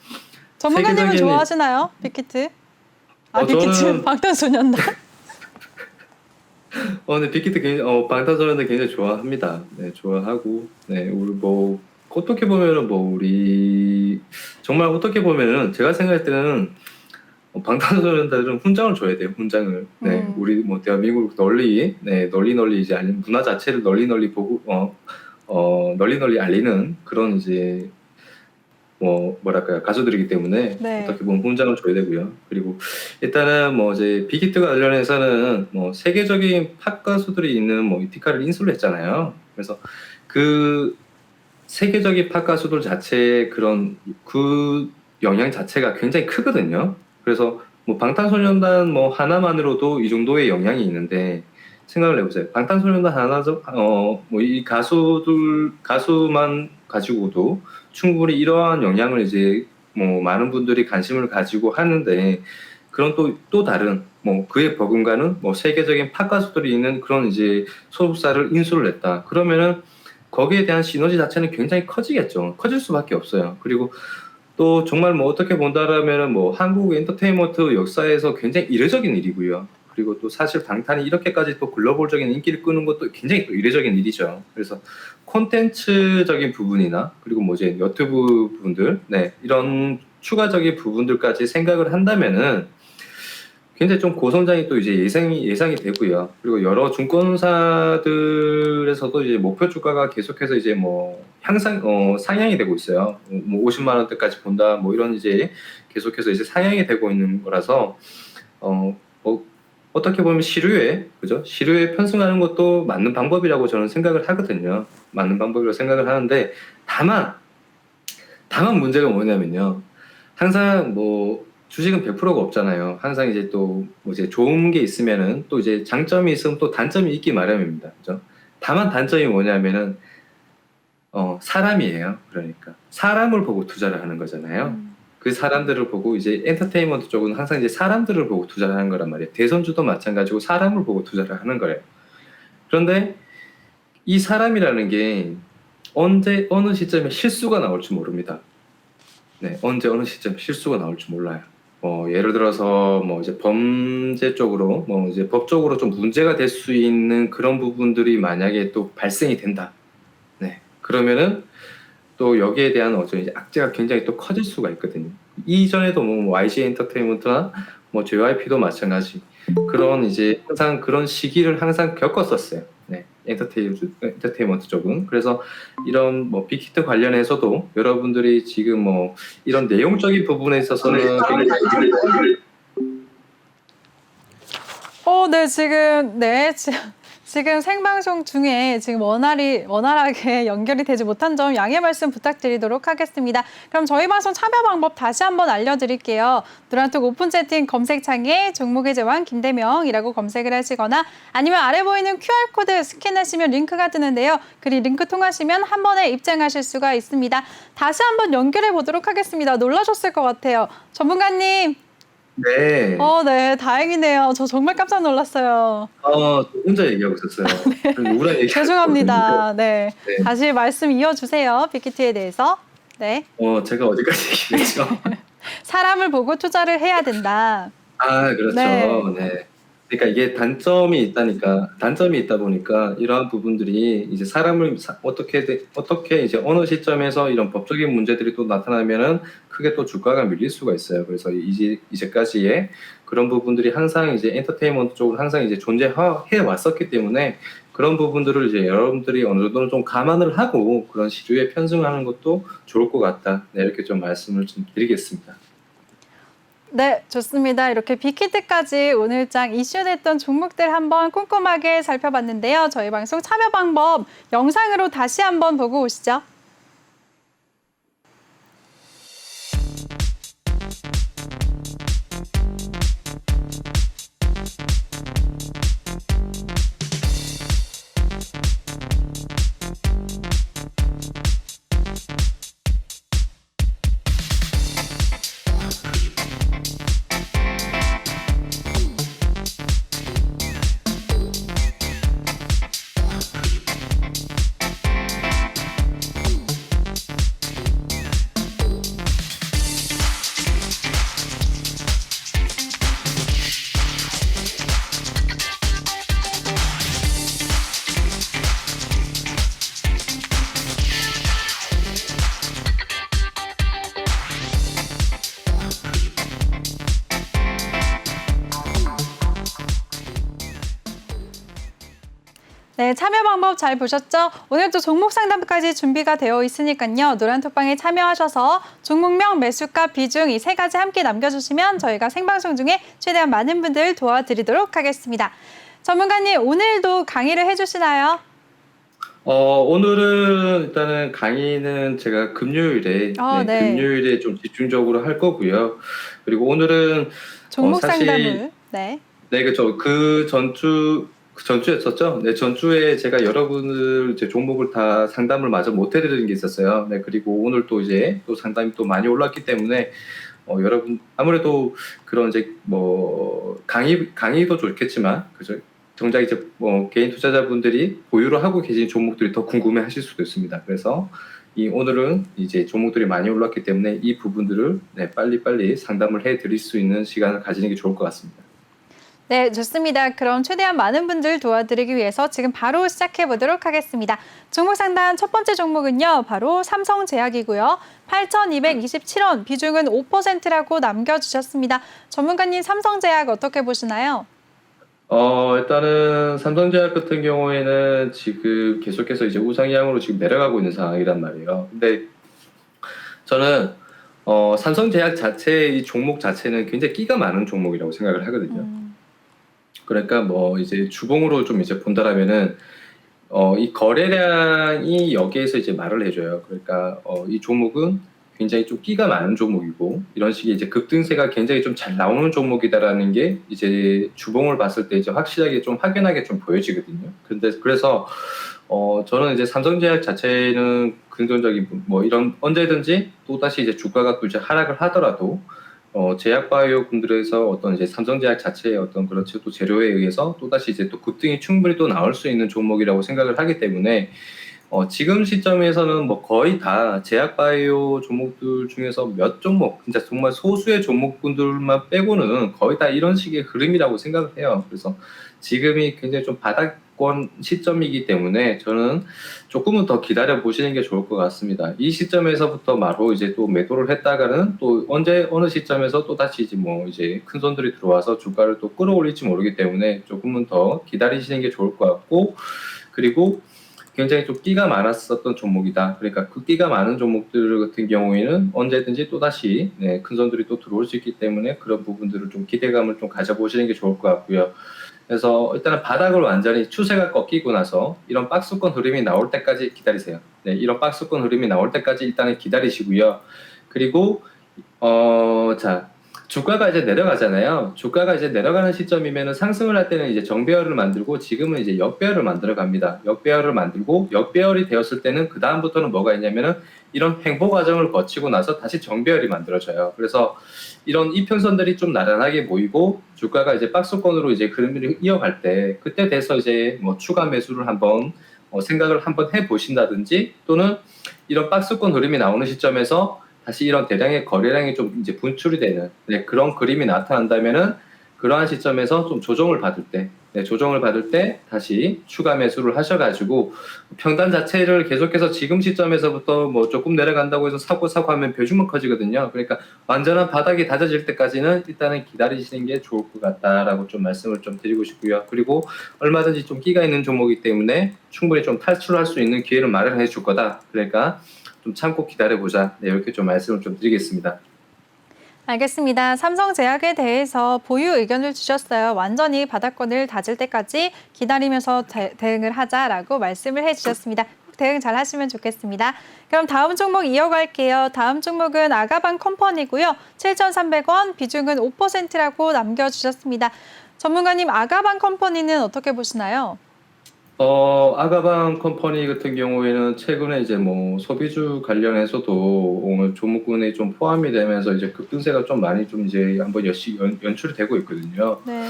전문가님은 세계적인 좋아하시나요? 빅히트? 아, 빅히트 저는 방탄소년단. 근데 빅히트 방탄소년단 굉장히 좋아합니다. 네, 좋아하고, 네, 우리 뭐 어떻게 보면은 뭐 우리 정말 어떻게 보면은 제가 생각할 때는 방탄소년단은 훈장을 줘야 돼요. 훈장을. 네, 음, 우리 뭐 대한민국 널리 이제 문화 자체를 널리 보고 널리 알리는 그런 이제 뭐랄까요, 가수들이기 때문에 네. 어떻게 보면 훈장을 줘야 되고요. 그리고 일단은 뭐 이제 빅히트가 관련해서는 뭐 세계적인 팝 가수들이 있는 뭐 이티카를 인수를 했잖아요. 그래서 그 세계적인 팝 가수들 자체의 그런 그 영향 자체가 굉장히 크거든요. 그래서 뭐 방탄소년단 뭐 하나만으로도 이 정도의 영향이 있는데 생각을 해보세요. 방탄소년단 하나죠, 뭐 이 가수만 가지고도 충분히 이러한 영향을 이제 뭐 많은 분들이 관심을 가지고 하는데 그런 또 다른 뭐 그에 버금가는 뭐 세계적인 팝 가수들이 있는 그런 이제 소속사를 인수를 했다. 그러면은 거기에 대한 시너지 자체는 굉장히 커지겠죠. 커질 수밖에 없어요. 그리고 또 정말 뭐 어떻게 본다라면은 뭐 한국 엔터테인먼트 역사에서 굉장히 이례적인 일이고요. 그리고 또 사실 방탄이 이렇게까지 또 글로벌적인 인기를 끄는 것도 굉장히 또 이례적인 일이죠. 그래서 콘텐츠적인 부분이나 그리고 뭐 이제 유튜브 부분들, 네, 이런 추가적인 부분들까지 생각을 한다면은 굉장히 좀 고성장이 또 이제 예상이 되고요. 그리고 여러 증권사들에서도 이제 목표 주가가 계속해서 이제 뭐 상향이 되고 있어요. 뭐 50만 원대까지 본다, 뭐 이런 이제 계속해서 이제 상향이 되고 있는 거라서 어떻게 보면 그죠? 시류에 편승하는 것도 맞는 방법이라고 저는 생각을 하거든요. 맞는 방법이라고 생각을 하는데 다만 문제가 뭐냐면요. 항상 뭐 주식은 100%가 없잖아요. 항상 이제 또 뭐 이제 좋은 게 있으면은 또 이제 장점이 있으면 또 단점이 있기 마련입니다. 그죠? 다만 단점이 뭐냐면은 사람이에요. 그러니까 사람을 보고 투자를 하는 거잖아요. 그 사람들을 보고 이제 엔터테인먼트 쪽은 항상 이제 사람들을 보고 투자를 하는 거란 말이에요. 대선주도 마찬가지고 사람을 보고 투자를 하는 거예요. 그런데 이 사람이라는 게 언제 어느 시점에 실수가 나올지 모릅니다. 네, 언제 어느 시점에 실수가 나올지 몰라요. 예를 들어서 뭐 이제 범죄 쪽으로 뭐 이제 법적으로 좀 문제가 될 수 있는 그런 부분들이 만약에 또 발생이 된다. 네, 그러면은 또 여기에 대한 어떤 이제 악재가 굉장히 또 커질 수가 있거든요. 이전에도 뭐 YG 엔터테인먼트나 뭐 JYP도 마찬가지 그런 이제 항상 그런 시기를 항상 겪었었어요. 네, 엔터테인먼트 쪽은. 그래서 이런 뭐 빅히트 관련해서도 여러분들이 지금 뭐 이런 내용적인 부분에 있어서는 네, 지금 생방송 중에 지금 원활하게 연결이 되지 못한 점 양해 말씀 부탁드리도록 하겠습니다. 그럼 저희 방송 참여 방법 다시 한번 알려드릴게요. 노란톡 오픈 채팅 검색창에 종목의 제왕 김대명이라고 검색을 하시거나 아니면 아래 보이는 QR코드 스캔하시면 링크가 뜨는데요. 그 링크 통하시면 한 번에 입장하실 수가 있습니다. 다시 한번 연결해 보도록 하겠습니다. 놀라셨을 것 같아요. 전문가님. 네. 네, 다행이네요. 저 정말 깜짝 놀랐어요. 저 혼자 얘기하고 있었어요. 누구랑 얘기? 죄송합니다. 네. 네. 다시 말씀 이어주세요. 빅히트에 대해서. 네. 제가 어디까지 얘기했죠? 사람을 보고 투자를 해야 된다. 그렇죠. 네. 네. 그러니까 이게 단점이 있다 보니까 이러한 부분들이 이제 사람을 어떻게 이제 어느 시점에서 이런 법적인 문제들이 또 나타나면은 크게 또 주가가 밀릴 수가 있어요. 그래서 이제까지의 그런 부분들이 항상 이제 엔터테인먼트 쪽으로 항상 이제 존재해 왔었기 때문에 그런 부분들을 이제 여러분들이 어느 정도는 좀 감안을 하고 그런 시류에 편승하는 것도 좋을 것 같다. 네, 이렇게 좀 말씀을 좀 드리겠습니다. 네, 좋습니다. 이렇게 빅히트까지 오늘장 이슈됐던 종목들 한번 꼼꼼하게 살펴봤는데요. 저희 방송 참여 방법 영상으로 다시 한번 보고 오시죠. 네, 참여 방법 잘 보셨죠? 오늘도 종목 상담까지 준비가 되어 있으니까요. 노란톡방에 참여하셔서 종목명, 매수가, 비중 이 세 가지 함께 남겨주시면 저희가 생방송 중에 최대한 많은 분들 도와드리도록 하겠습니다. 전문가님, 오늘도 강의를 해주시나요? 오늘은 일단은 강의는 제가 금요일에, 네. 금요일에 좀 집중적으로 할 거고요. 그리고 오늘은 종목 사실 상담을. 네. 네, 그렇죠. 그 전주였었죠. 네, 전주에 제가 여러분을 이제 종목을 다 상담을 마저 못 해드리는 게 있었어요. 네, 그리고 오늘 또 이제 또 상담이 또 많이 올랐기 때문에 여러분 아무래도 그런 이제 뭐 강의도 좋겠지만 그죠. 정작 이제 뭐 개인 투자자분들이 보유를 하고 계신 종목들이 더 궁금해하실 수도 있습니다. 그래서 오늘은 이제 종목들이 많이 올랐기 때문에 이 부분들을 네, 빨리빨리 상담을 해드릴 수 있는 시간을 가지는 게 좋을 것 같습니다. 네, 좋습니다. 그럼 최대한 많은 분들 도와드리기 위해서 지금 바로 시작해 보도록 하겠습니다. 종목 상담 첫 번째 종목은요, 바로 삼성제약이고요. 8,227원, 비중은 5%라고 남겨주셨습니다. 전문가님, 삼성제약 어떻게 보시나요? 일단은 삼성제약 같은 경우에는 지금 계속해서 이제 우상향으로 지금 내려가고 있는 상황이란 말이에요. 근데 저는 삼성제약 자체의 이 종목 자체는 굉장히 끼가 많은 종목이라고 생각을 하거든요. 그러니까 뭐 이제 주봉으로 좀 이제 본다라면은 이 거래량이 여기에서 이제 말을 해줘요. 그러니까 이 종목은 굉장히 좀 끼가 많은 종목이고 이런 식의 이제 급등세가 굉장히 좀 잘 나오는 종목이다라는 게 이제 주봉을 봤을 때 이제 확실하게 좀 확연하게 좀 보여지거든요. 근데 그래서 저는 이제 삼성제약 자체는 긍정적인 뭐 이런 언제든지 또 다시 이제 주가가 또 이제 하락을 하더라도 제약바이오 분들에서 어떤 이제 삼성제약 자체의 어떤 그런 또 재료에 의해서 또 다시 이제 또 급등이 충분히 또 나올 수 있는 종목이라고 생각을 하기 때문에 지금 시점에서는 뭐 거의 다 제약바이오 종목들 중에서 몇 종목, 진짜 정말 소수의 종목분들만 빼고는 거의 다 이런 식의 흐름이라고 생각을 해요. 그래서 지금이 굉장히 좀 바닥권 시점이기 때문에 저는 조금은 더 기다려 보시는 게 좋을 것 같습니다. 이 시점에서부터 바로 이제 또 매도를 했다가는 또 언제 어느 시점에서 또 다시 이제 뭐 이제 큰 손들이 들어와서 주가를 또 끌어올릴지 모르기 때문에 조금은 더 기다리시는 게 좋을 것 같고 그리고 굉장히 좀 끼가 많았었던 종목이다. 그러니까 그 끼가 많은 종목들 같은 경우에는 언제든지 또다시 큰 손들이 또 들어올 수 있기 때문에 그런 부분들을 좀 기대감을 좀 가져보시는 게 좋을 것 같고요. 그래서 일단은 바닥을 완전히 추세가 꺾이고 나서 이런 박스권 흐름이 나올 때까지 기다리세요. 네, 이런 박스권 흐름이 나올 때까지 일단은 기다리시고요. 그리고 자, 주가가 이제 내려가잖아요. 주가가 이제 내려가는 시점이면은 상승을 할 때는 이제 정배열을 만들고 지금은 이제 역배열을 만들어 갑니다. 역배열을 만들고 역배열이 되었을 때는 그 다음부터는 뭐가 있냐면은 이런 횡보 과정을 거치고 나서 다시 정배열이 만들어져요. 그래서 이런 이평선들이 좀 나란하게 모이고 주가가 이제 박스권으로 이제 흐름을 이어갈 때 그때 돼서 이제 뭐 추가 매수를 한번 생각을 한번 해 보신다든지 또는 이런 박스권 흐름이 나오는 시점에서 다시 이런 대량의 거래량이 좀 이제 분출이 되는 그런 그림이 나타난다면은 그러한 시점에서 좀 조정을 받을 때, 조정을 받을 때 다시 추가 매수를 하셔가지고 평단 자체를 계속해서 지금 시점에서부터 뭐 조금 내려간다고 해서 사고 하면 벼죽만 커지거든요. 그러니까 완전한 바닥이 다져질 때까지는 일단은 기다리시는 게 좋을 것 같다라고 좀 말씀을 좀 드리고 싶고요. 그리고 얼마든지 좀 끼가 있는 종목이기 때문에 충분히 좀 탈출할 수 있는 기회를 마련해 줄 거다. 그러니까 좀 참고 기다려보자. 네, 이렇게 좀 말씀을 좀 드리겠습니다. 알겠습니다. 삼성제약에 대해서 보유 의견을 주셨어요. 완전히 바닥권을 다질 때까지 기다리면서 대응을 하자라고 말씀을 해주셨습니다. 대응 잘 하시면 좋겠습니다. 그럼 다음 종목 이어갈게요. 다음 종목은 아가방 컴퍼니고요. 7,300원, 비중은 5%라고 남겨주셨습니다. 전문가님, 아가방 컴퍼니는 어떻게 보시나요? 아가방 컴퍼니 같은 경우에는 최근에 이제 뭐 소비주 관련해서도 종목군에 좀 포함이 되면서 이제 급등세가 좀 많이 좀 이제 한번 연출이 되고 있거든요. 네.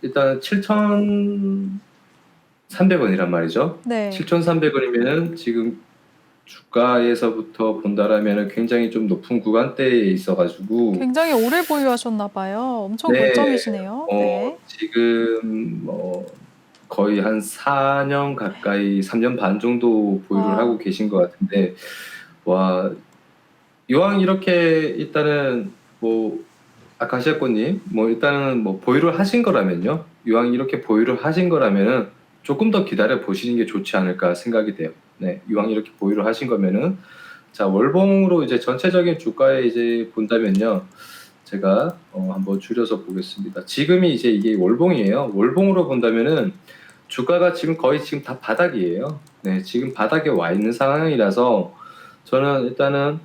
일단 7,300원이란 말이죠. 네. 7,300원이면은 지금 주가에서부터 본다라면은 굉장히 좀 높은 구간대에 있어가지고 굉장히 오래 보유하셨나 봐요. 엄청 네, 고점이시네요. 네. 지금 거의 한 4년 가까이 3년 반 정도 보유를 와. 하고 계신 것 같은데 와 이왕 이렇게 일단은 뭐 아카시아꽃님 뭐 일단은 뭐 보유를 하신 거라면요 이왕 이렇게 보유를 하신 거라면은 조금 더 기다려 보시는 게 좋지 않을까 생각이 돼요. 네, 이왕 이렇게 보유를 하신 거면은 자, 월봉으로 이제 전체적인 주가에 이제 본다면요. 제가 한번 줄여서 보겠습니다. 지금이 이제 이게 월봉이에요. 월봉으로 본다면은 주가가 지금 거의 지금 다 바닥이에요. 네, 지금 바닥에 와 있는 상황이라서 저는 일단은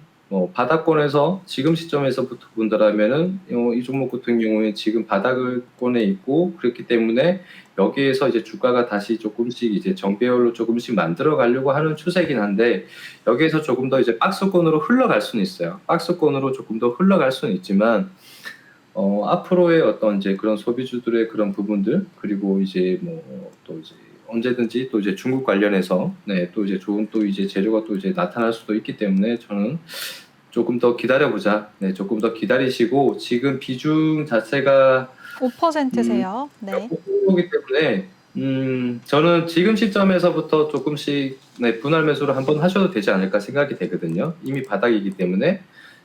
바닥권에서 지금 시점에서부터 본다라면은 이 종목 같은 경우에 지금 바닥권에 있고 그렇기 때문에 여기에서 이제 주가가 다시 조금씩 이제 정배열로 조금씩 만들어 가려고 하는 추세긴 한데 여기에서 조금 더 이제 박스권으로 흘러갈 수는 있어요. 박스권으로 조금 더 흘러갈 수는 있지만 앞으로의 어떤 이제 그런 소비주들의 그런 부분들 그리고 이제 뭐 또 이제 언제든지 또 이제 중국 관련해서 네, 또 이제 좋은 또 이제 재료가 또 이제 나타날 수도 있기 때문에 저는 조금 더 기다려보자. 네, 조금 더 기다리시고 지금 비중 자체가 5%세요. 네. 거기 때문에 저는 지금 시점에서부터 조금씩 네, 분할 매수를 한번 하셔도 되지 않을까 생각이 되거든요. 이미 바닥이기 때문에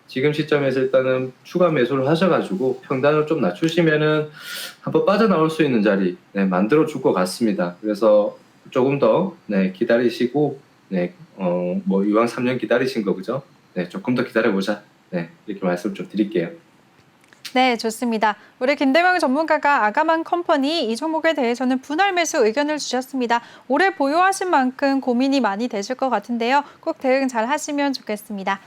지금 시점에서 일단은 추가 매수를 하셔가지고 평단을 좀 낮추시면은 한번 빠져나올 수 있는 자리 네, 만들어 줄 것 같습니다. 그래서 조금 더 네, 기다리시고 네, 뭐 이왕 3년 기다리신 거 그죠? 네, 조금 더 기다려보자. 네, 이렇게 말씀 좀 드릴게요. 네, 좋습니다. 우리 김대명 전문가가 아가만 컴퍼니 이 종목에 대해서는 분할 매수 의견을 주셨습니다. 오래 보유하신 만큼 고민이 많이 되실 것 같은데요. 꼭 대응 잘 하시면 좋겠습니다.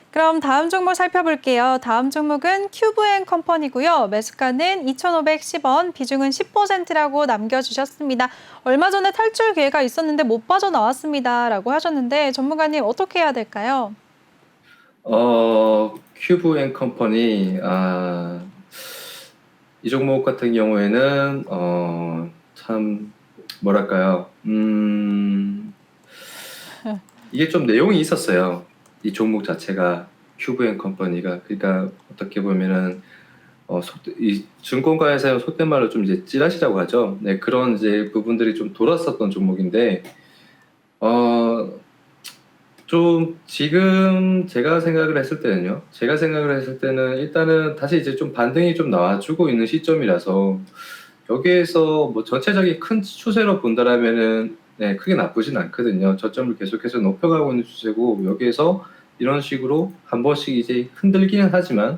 그럼 다음 종목 살펴볼게요. 다음 종목은 큐브앤컴퍼니고요. 매수가는 2,510원, 비중은 10%라고 남겨주셨습니다. 얼마 전에 탈출 기회가 있었는데 못 빠져나왔습니다. 라고 하셨는데 전문가님 어떻게 해야 될까요? 큐브앤컴퍼니 이 종목 같은 경우에는 참 뭐랄까요? 이게 좀 내용이 있었어요. 이 종목 자체가 큐브앤컴퍼니가 그러니까 어떻게 보면은 이 증권가에서 속된 말로 좀 이제 찌라시라고 하죠. 네, 그런 이제 부분들이 좀 돌았었던 종목인데 좀 지금 제가 생각을 했을 때는 일단은 다시 이제 좀 반등이 좀 나와주고 있는 시점이라서 여기에서 뭐 전체적인 큰 추세로 본다라면은 네, 크게 나쁘진 않거든요. 저점을 계속해서 높여가고 있는 추세고 여기에서 이런 식으로 한 번씩 이제 흔들기는 하지만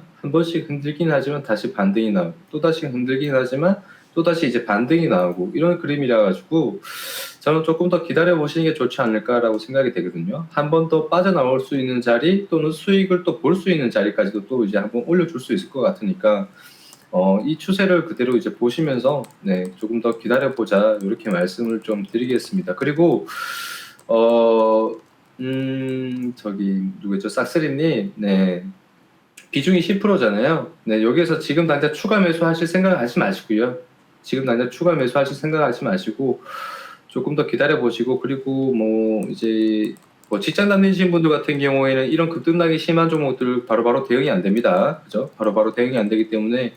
다시 반등이 나오고 또 다시 흔들기는 하지만 또 다시 이제 반등이 나오고 이런 그림이라 가지고 저는 조금 더 기다려 보시는 게 좋지 않을까라고 생각이 되거든요. 한 번 더 빠져나올 수 있는 자리 또는 수익을 또 볼 수 있는 자리까지도 또 이제 한번 올려줄 수 있을 것 같으니까 이 추세를 그대로 이제 보시면서 네, 조금 더 기다려 보자 이렇게 말씀을 좀 드리겠습니다. 그리고 저기 누구죠? 싹스리님, 네. 비중이 10%잖아요. 네, 여기에서 지금 당장 추가 매수하실 생각하지 마시고요. 조금 더 기다려 보시고 그리고 뭐 이제 뭐 직장 다니시는 분들 같은 경우에는 이런 급등락이 심한 종목들 바로바로 대응이 안 됩니다. 그죠? 바로바로 대응이 안 되기 때문에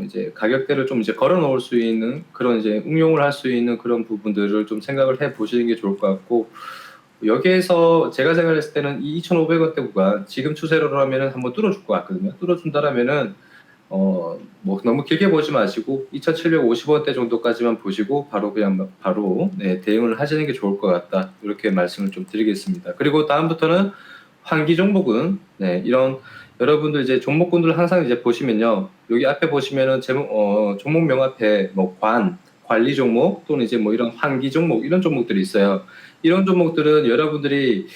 이제 가격대를 좀 이제 걸어 놓을 수 있는 그런 이제 응용을 할 수 있는 그런 부분들을 좀 생각을 해 보시는 게 좋을 것 같고 여기에서 제가 생각했을 때는 이 2,500원대 구간 지금 추세로라면은 한번 뚫어줄 것 같거든요. 뚫어준다라면은 뭐 너무 길게 보지 마시고 2,750원대 정도까지만 보시고 바로 네, 대응을 하시는 게 좋을 것 같다. 이렇게 말씀을 좀 드리겠습니다. 그리고 다음부터는 환기 종목은 네, 이런 여러분들 이제 종목군들 항상 이제 보시면요. 여기 앞에 보시면은 종목명 앞에 뭐 관리 종목 또는 이제 뭐 이런 환기 종목 이런 종목들이 있어요. 이런 종목들은 여러분들이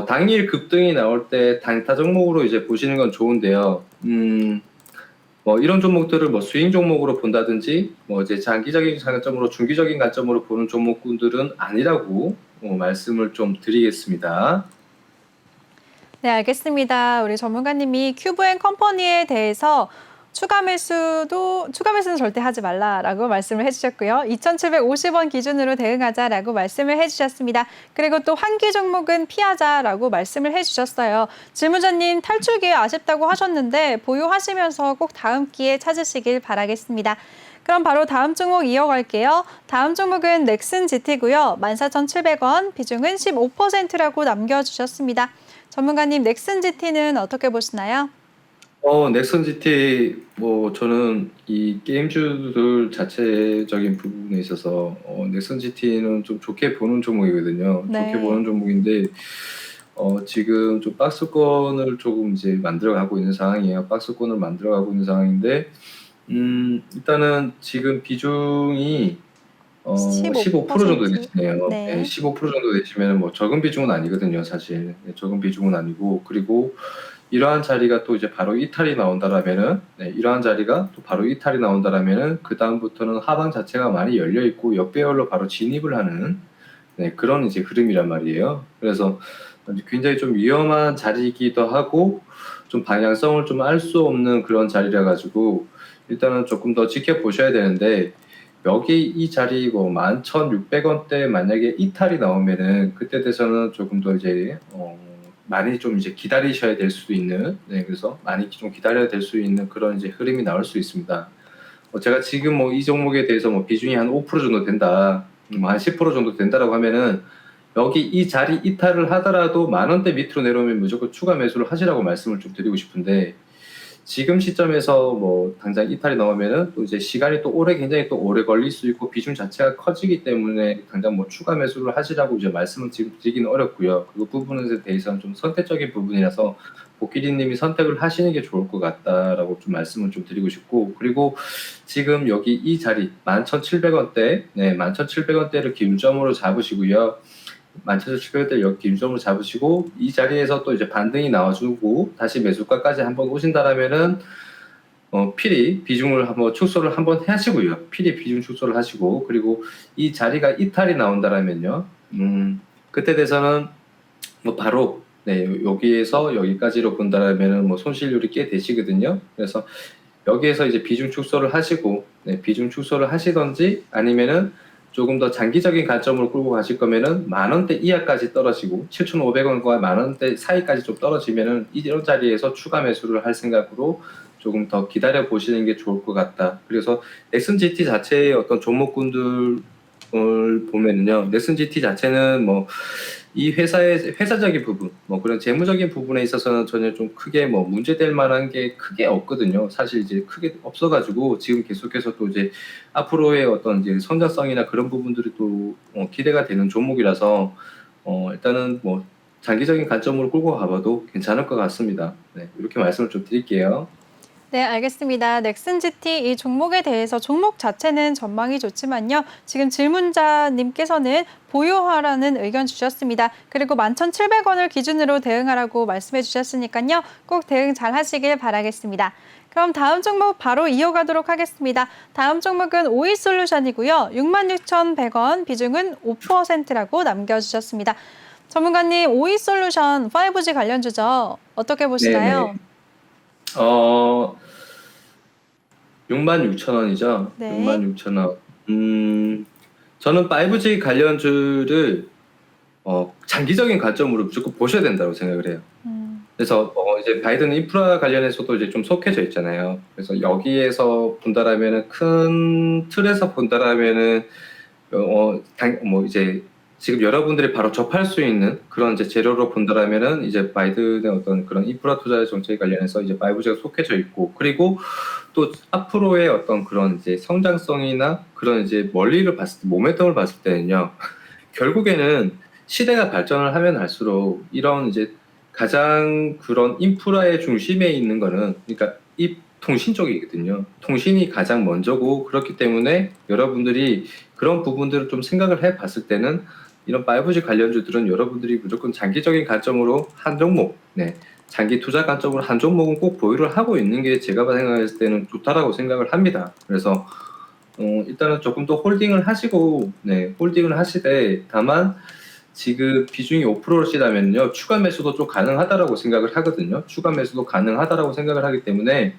당일 급등이 나올 때 단타 종목으로 이제 보시는 건 좋은데요. 뭐 이런 종목들을 뭐 스윙 종목으로 본다든지 뭐 이제 장기적인 관점으로 중기적인 관점으로 보는 종목군들은 아니라고 말씀을 좀 드리겠습니다. 네, 알겠습니다. 우리 전문가님이 큐브앤컴퍼니에 대해서 추가 매수는 절대 하지 말라라고 말씀을 해주셨고요. 2,750원 기준으로 대응하자라고 말씀을 해주셨습니다. 그리고 또 환기 종목은 피하자라고 말씀을 해주셨어요. 질문자님 탈출 기회 아쉽다고 하셨는데 보유하시면서 꼭 다음 기회 찾으시길 바라겠습니다. 그럼 바로 다음 종목 이어갈게요. 다음 종목은 넥슨GT고요. 14,700원, 비중은 15%라고 남겨주셨습니다. 전문가님, 넥슨GT는 어떻게 보시나요? 넥슨 GT 뭐 저는 이 게임주들 자체적인 부분에 있어서 넥슨 GT는 좀 좋게 보는 종목이거든요. 좋게 네. 보는 종목인데 지금 좀 박스권을 조금 이제 만들어가고 있는 상황이에요. 박스권을 만들어가고 있는 상황인데 일단은 지금 비중이 15% 정도 15%. 되시네요. 네, 네. 15% 정도 되시면 뭐 적은 비중은 아니거든요, 사실. 네, 적은 비중은 아니고 그리고 이러한 자리가 또 이제 바로 이탈이 나온다라면은 이러한 자리가 또 바로 이탈이 나온다라면은 그 다음부터는 하방 자체가 많이 열려 있고 역배열로 바로 진입을 하는 그런 이제 흐름이란 말이에요. 그래서 굉장히 좀 위험한 자리이기도 하고 좀 방향성을 좀 알 수 없는 그런 자리라 가지고 일단은 조금 더 지켜보셔야 되는데 여기 이 자리 뭐 11,600원대 만약에 이탈이 나오면은 그때 돼서는 조금 더 이제 많이 좀 이제 기다리셔야 될 수도 있는 그래서 많이 좀 기다려야 될 수 있는 그런 이제 흐름이 나올 수 있습니다. 제가 지금 뭐 이 종목에 대해서 뭐 비중이 한 5% 정도 된다, 뭐 한 10% 정도 된다라고 하면은 여기 이 자리 이탈을 하더라도 10,000원대 밑으로 내려오면 무조건 추가 매수를 하시라고 말씀을 좀 드리고 싶은데 지금 시점에서 뭐 당장 이탈이 나오면은 또 이제 시간이 또 굉장히 또 오래 걸릴 수 있고 비중 자체가 커지기 때문에 당장 뭐 추가 매수를 하시라고 이제 말씀을 지금 드리기는 어렵고요. 그 부분에 대해서는 좀 선택적인 부분이라서 복기리님이 선택을 하시는 게 좋을 것 같다라고 좀 말씀을 좀 드리고 싶고 그리고 지금 여기 이 자리 11,700원대, 11,700원대를 기준점으로 잡으시고요. 11,700원대 여기 기준점으로 잡으시고 이 자리에서 또 이제 반등이 나와주고 다시 매수가까지 한번 오신다라면은 필히 비중을 한번 축소를 한번 하시고요. 필히 비중 축소를 하시고 그리고 이 자리가 이탈이 나온다라면요. 그때 돼서는 뭐 바로 여기에서 여기까지로 본다라면은 뭐 손실률이 꽤 되시거든요. 그래서 여기에서 이제 비중 축소를 하시고 비중 축소를 하시던지 아니면은 조금 더 장기적인 관점으로 끌고 가실 거면은 10,000원대 이하까지 떨어지고 7,500원과 10,000원대 사이까지 좀 떨어지면은 이런 자리에서 추가 매수를 할 생각으로 조금 더 기다려 보시는 게 좋을 것 같다. 그래서 넥슨 GT 자체의 어떤 종목군들을 보면은요, 넥슨 GT 자체는 뭐 이 회사의 회사적인 부분, 뭐 그런 재무적인 부분에 있어서는 전혀 좀 크게 뭐 문제될 만한 게 크게 없거든요. 사실 이제 크게 없어가지고 지금 계속해서 또 이제 앞으로의 어떤 이제 성장성이나 그런 부분들이 또 기대가 되는 종목이라서 일단은 뭐 장기적인 관점으로 끌고 가봐도 괜찮을 것 같습니다. 네, 이렇게 말씀을 좀 드릴게요. 네, 알겠습니다. 넥슨 GT 이 종목에 대해서 종목 자체는 전망이 좋지만요. 지금 질문자님께서는 보유하라는 의견 주셨습니다. 그리고 11,700원을 기준으로 대응하라고 말씀해 주셨으니까요. 꼭 대응 잘 하시길 바라겠습니다. 그럼 다음 종목 바로 이어가도록 하겠습니다. 다음 종목은 오이솔루션이고요. 66,100원, 비중은 5%라고 남겨주셨습니다. 전문가님, 오이솔루션 5G 관련주죠. 어떻게 보시나요? 네네. 어, 66,000원이죠. 네. 66,000원. 저는 5G 관련주를 장기적인 관점으로 무조건 보셔야 된다고 생각을 해요. 그래서 이제 바이든 인프라 관련해서도 이제 좀 속해져 있잖아요. 그래서 여기에서 본다라면은 큰 틀에서 본다라면은 뭐 이제 지금 여러분들이 바로 접할 수 있는 그런 이제 재료로 본다라면은 이제 바이든의 어떤 그런 인프라 투자 정책 관련해서 이제 5G가 속해져 있고 그리고 또 앞으로의 어떤 그런 이제 성장성이나 그런 이제 멀리를 봤을 때 모멘텀을 봤을 때는요. 결국에는 시대가 발전을 하면 할수록 이런 이제 가장 그런 인프라의 중심에 있는 거는 그러니까 이 통신 쪽이거든요. 통신이 가장 먼저고 그렇기 때문에 여러분들이 그런 부분들을 좀 생각을 해 봤을 때는 이런 5G 관련주들은 여러분들이 무조건 장기적인 관점으로 한 종목, 장기 투자 관점으로 한 종목은 꼭 보유를 하고 있는 게 제가 생각했을 때는 좋다라고 생각을 합니다. 그래서 일단은 조금 더 홀딩을 하시고, 홀딩을 하시되 다만 지금 비중이 5%시다면요 추가 매수도 좀 가능하다라고 생각을 하거든요. 추가 매수도 가능하다라고 생각을 하기 때문에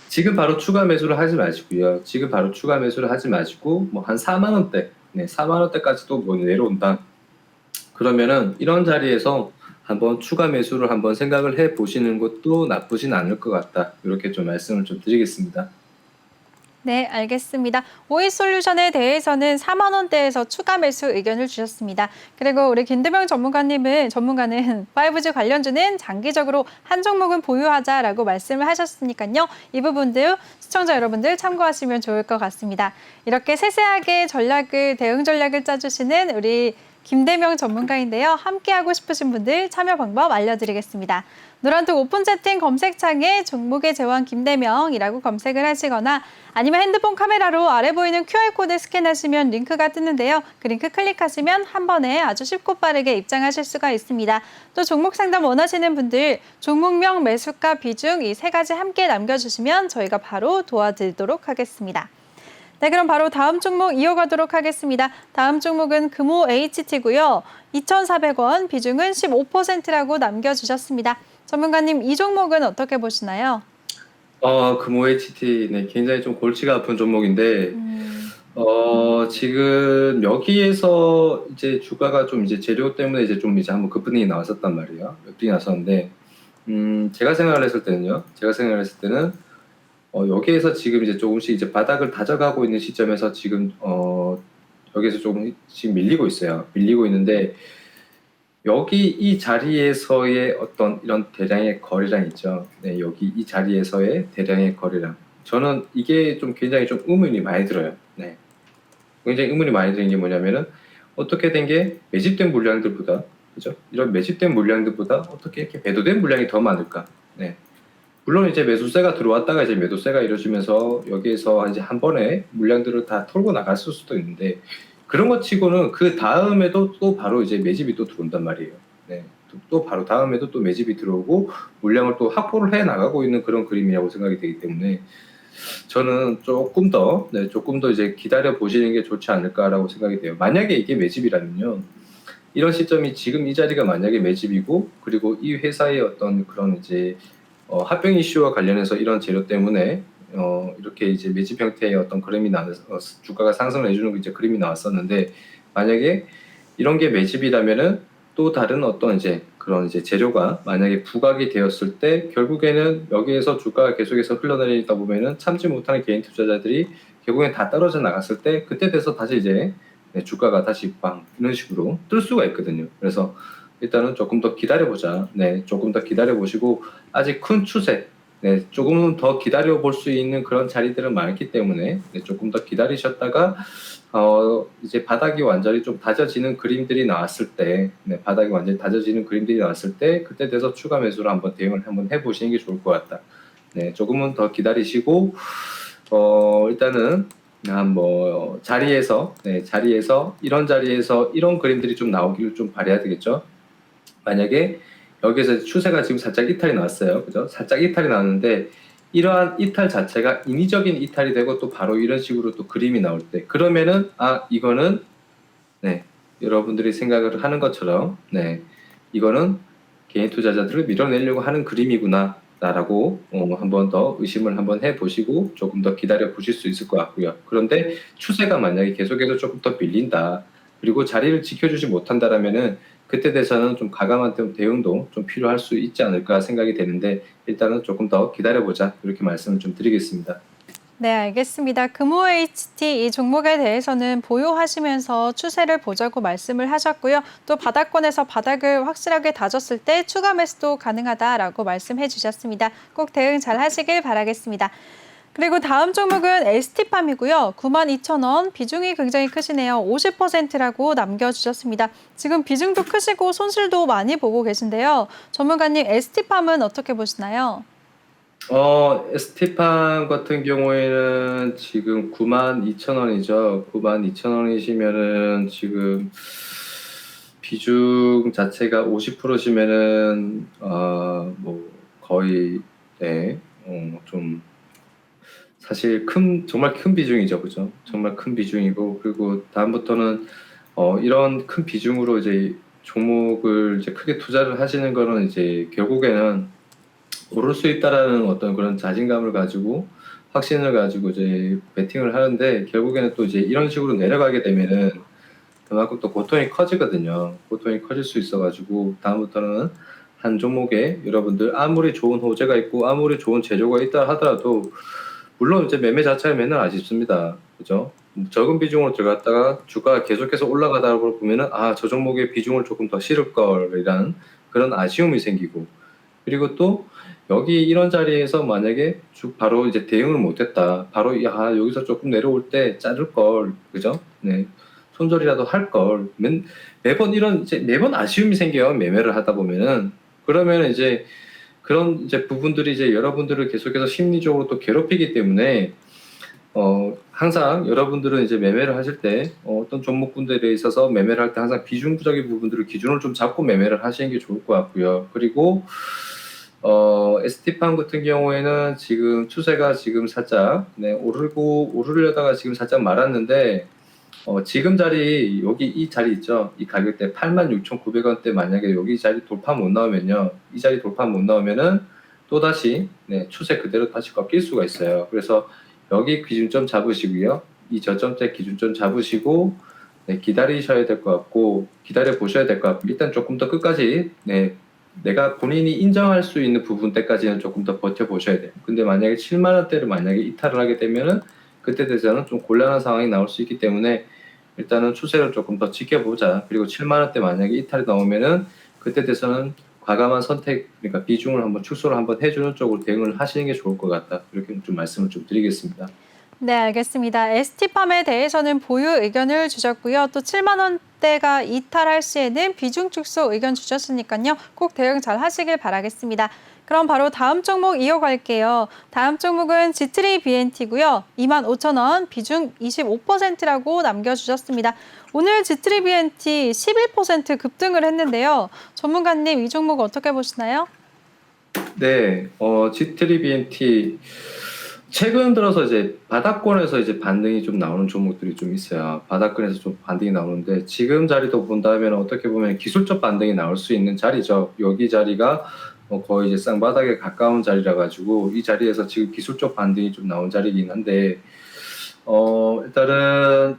지금 바로 추가 매수를 하지 마시고요. 지금 바로 추가 매수를 하지 마시고 뭐 한 4만 원대, 4만 원대까지도 뭐 내려온다. 그러면은 이런 자리에서 한번 추가 매수를 한번 생각을 해 보시는 것도 나쁘진 않을 것 같다. 이렇게 좀 말씀을 좀 드리겠습니다. 네, 알겠습니다. 오이솔루션에 대해서는 4만 원대에서 추가 매수 의견을 주셨습니다. 그리고 우리 김대명 전문가는 5G 관련주는 장기적으로 한 종목은 보유하자라고 말씀을 하셨으니까요. 이 부분도 시청자 여러분들 참고하시면 좋을 것 같습니다. 이렇게 세세하게 대응 전략을 짜주시는 우리 김대명 전문가인데요. 함께하고 싶으신 분들 참여 방법 알려드리겠습니다. 노란톡 오픈 채팅 검색창에 종목의 제왕 김대명이라고 검색을 하시거나 아니면 핸드폰 카메라로 아래 보이는 QR코드 스캔하시면 링크가 뜨는데요. 그 링크 클릭하시면 한 번에 아주 쉽고 빠르게 입장하실 수가 있습니다. 또 종목 상담 원하시는 분들 종목명, 매수가, 비중 이 세 가지 함께 남겨주시면 저희가 바로 도와드리도록 하겠습니다. 네, 그럼 바로 다음 종목 이어가도록 하겠습니다. 다음 종목은 금호 HT고요. 2,400원, 비중은 15%라고 남겨주셨습니다. 전문가님, 이 종목은 어떻게 보시나요? 금호 HT, 네, 굉장히 좀 골치가 아픈 종목인데, 지금 여기에서 이제 주가가 좀 이제 재료 때문에 이제 좀 이제 한번 급등이 나왔었단 말이에요. 급등이 나왔었는데, 제가 생각을 했을 때는, 여기에서 지금 이제 조금씩 이제 바닥을 다져가고 있는 시점에서 지금, 여기에서 조금 지금 밀리고 있어요. 밀리고 있는데, 여기 이 자리에서의 어떤 이런 대량의 거래량 있죠. 네, 여기 이 자리에서의 대량의 거래량. 저는 이게 좀 굉장히 좀 의문이 많이 들어요. 네. 굉장히 의문이 많이 드는 게 뭐냐면은 어떻게 된 게 매집된 물량들보다, 그죠? 이런 매집된 물량들보다 어떻게 이렇게 매도된 물량이 더 많을까? 네. 물론 이제 매수세가 들어왔다가 이제 매도세가 이루어지면서 여기에서 이제 한 번에 물량들을 다 털고 나갔을 수도 있는데 그런 것 치고는 그 다음에도 또 바로 이제 매집이 또 들어온단 말이에요. 네. 또 바로 다음에도 또 매집이 들어오고 물량을 또 확보를 해 나가고 있는 그런 그림이라고 생각이 되기 때문에 저는 조금 더 이제 기다려 보시는 게 좋지 않을까라고 생각이 돼요. 만약에 이게 매집이라면요. 이런 시점이 지금 이 자리가 만약에 매집이고 그리고 이 회사의 어떤 그런 이제 합병 이슈와 관련해서 이런 재료 때문에 이렇게 이제 매집 형태의 어떤 그림이 나와서 주가가 상승을 해주는 이제 그림이 나왔었는데 만약에 이런 게 매집이라면은 또 다른 어떤 이제 그런 이제 재료가 만약에 부각이 되었을 때 결국에는 여기에서 주가가 계속해서 흘러내리다 보면은 참지 못하는 개인 투자자들이 결국엔 다 떨어져 나갔을 때 그때 돼서 다시 이제 주가가 다시 빵 이런 식으로 뜰 수가 있거든요. 그래서 일단은 조금 더 기다려보자. 네, 조금 더 기다려보시고 아직 큰 추세, 네, 조금은 더 기다려볼 수 있는 그런 자리들은 많기 때문에 네, 조금 더 기다리셨다가 이제 바닥이 완전히 좀 다져지는 그림들이 나왔을 때, 네, 바닥이 완전히 다져지는 그림들이 나왔을 때 그때 돼서 추가 매수로 한번 대응을 한번 해보시는 게 좋을 것 같다. 네, 조금은 더 기다리시고 일단은 자리에서 이런 자리에서 이런 그림들이 좀 나오기를 좀 바라야 되겠죠. 만약에 여기서 추세가 지금 살짝 이탈이 나왔어요. 그죠? 살짝 이탈이 나왔는데 이러한 이탈 자체가 인위적인 이탈이 되고 또 바로 이런 식으로 또 그림이 나올 때 그러면은 이거는 네, 여러분들이 생각을 하는 것처럼 네, 이거는 개인 투자자들을 밀어내려고 하는 그림이구나 라고 한번 더 의심을 한번 해보시고 조금 더 기다려 보실 수 있을 것 같고요. 그런데 추세가 만약에 계속해서 조금 더 밀린다 그리고 자리를 지켜주지 못한다라면은 그때 돼서는 좀 가감한 대응도 좀 필요할 수 있지 않을까 생각이 되는데 일단은 조금 더 기다려보자 이렇게 말씀을 좀 드리겠습니다. 네, 알겠습니다. 금호 HT 이 종목에 대해서는 보유하시면서 추세를 보자고 말씀을 하셨고요. 또 바닥권에서 바닥을 확실하게 다졌을 때 추가 매수도 가능하다라고 말씀해 주셨습니다. 꼭 대응 잘 하시길 바라겠습니다. 그리고 다음 종목은 ST팜이고요. 92,000원, 비중이 굉장히 크시네요. 50%라고 남겨주셨습니다. 지금 비중도 크시고 손실도 많이 보고 계신데요. 전문가님, ST팜은 어떻게 보시나요? ST팜 같은 경우에는 지금 92,000원이죠. 92,000원이시면은 지금 비중 자체가 50%시면은 거의 네, 좀 사실 정말 큰 비중이죠, 그죠? 정말 큰 비중이고 그리고 다음부터는 이런 큰 비중으로 이제 종목을 이제 크게 투자를 하시는 거는 이제 결국에는 오를 수 있다라는 어떤 그런 자신감을 가지고 확신을 가지고 이제 베팅을 하는데 결국에는 또 이제 이런 식으로 내려가게 되면은 그만큼 또 고통이 커지거든요. 고통이 커질 수 있어가지고 다음부터는 한 종목에 여러분들 아무리 좋은 호재가 있고 아무리 좋은 재료가 있다 하더라도 물론 이제 매매 자체가 맨날 아쉽습니다. 그죠? 적은 비중으로 들어갔다가 주가가 계속해서 올라가다 보면은 저 종목의 비중을 조금 더 실을 걸이라는 그런 아쉬움이 생기고, 그리고 또 여기 이런 자리에서 만약에 바로 이제 대응을 못했다. 바로 여기서 조금 내려올 때 자를 걸, 그죠? 네. 손절이라도 할 걸. 매번 매번 아쉬움이 생겨요. 매매를 하다 보면은. 그러면 이제 그런 이제 부분들이 이제 여러분들을 계속해서 심리적으로 또 괴롭히기 때문에 항상 여러분들은 이제 매매를 하실 때 어떤 종목군들에 있어서 매매를 할 때 항상 비중적인 부분들을 기준을 좀 잡고 매매를 하시는 게 좋을 것 같고요. 그리고 ST팜 같은 경우에는 지금 추세가 지금 살짝 오르려다가 지금 살짝 말았는데, 지금 자리 여기 이 자리 있죠? 이 가격대 86,900원대 만약에 여기 자리 돌파 못 나오면요, 이 자리 돌파 못 나오면은 또 다시 추세 그대로 다시 꺾일 수가 있어요. 그래서 여기 기준점 잡으시고요, 이 저점대 기준점 잡으시고 기다리셔야 될 것 같고, 기다려 보셔야 될 것 같고, 일단 조금 더 끝까지 내가 본인이 인정할 수 있는 부분 때까지는 조금 더 버텨보셔야 돼요. 근데 만약에 7만 원대를 만약에 이탈을 하게 되면은 그때 돼서는 좀 곤란한 상황이 나올 수 있기 때문에 일단은 추세를 조금 더 지켜보자. 그리고 7만 원대 만약에 이탈이 나오면은 그때 돼서는 과감한 선택, 그러니까 비중을 한번 축소를 한번 해주는 쪽으로 대응을 하시는 게 좋을 것 같다. 이렇게 좀 말씀을 좀 드리겠습니다. 네, 알겠습니다. ST팜에 대해서는 보유 의견을 주셨고요. 또 7만 원대가 이탈할 시에는 비중 축소 의견 주셨으니까요. 꼭 대응 잘 하시길 바라겠습니다. 그럼 바로 다음 종목 이어갈게요. 다음 종목은 G3BNT고요. 25,000원, 비중 25%라고 남겨주셨습니다. 오늘 G3BNT 11% 급등을 했는데요. 전문가님, 이 종목 어떻게 보시나요? 네, G3BNT 최근 들어서 이제 바닥권에서 이제 반등이 좀 나오는 종목들이 좀 있어요. 바닥권에서 좀 반등이 나오는데, 지금 자리도 본다면 어떻게 보면 기술적 반등이 나올 수 있는 자리죠. 여기 자리가 거의 이제 쌍바닥에 가까운 자리라 가지고 이 자리에서 지금 기술적 반등이 좀 나온 자리이긴 한데, 일단은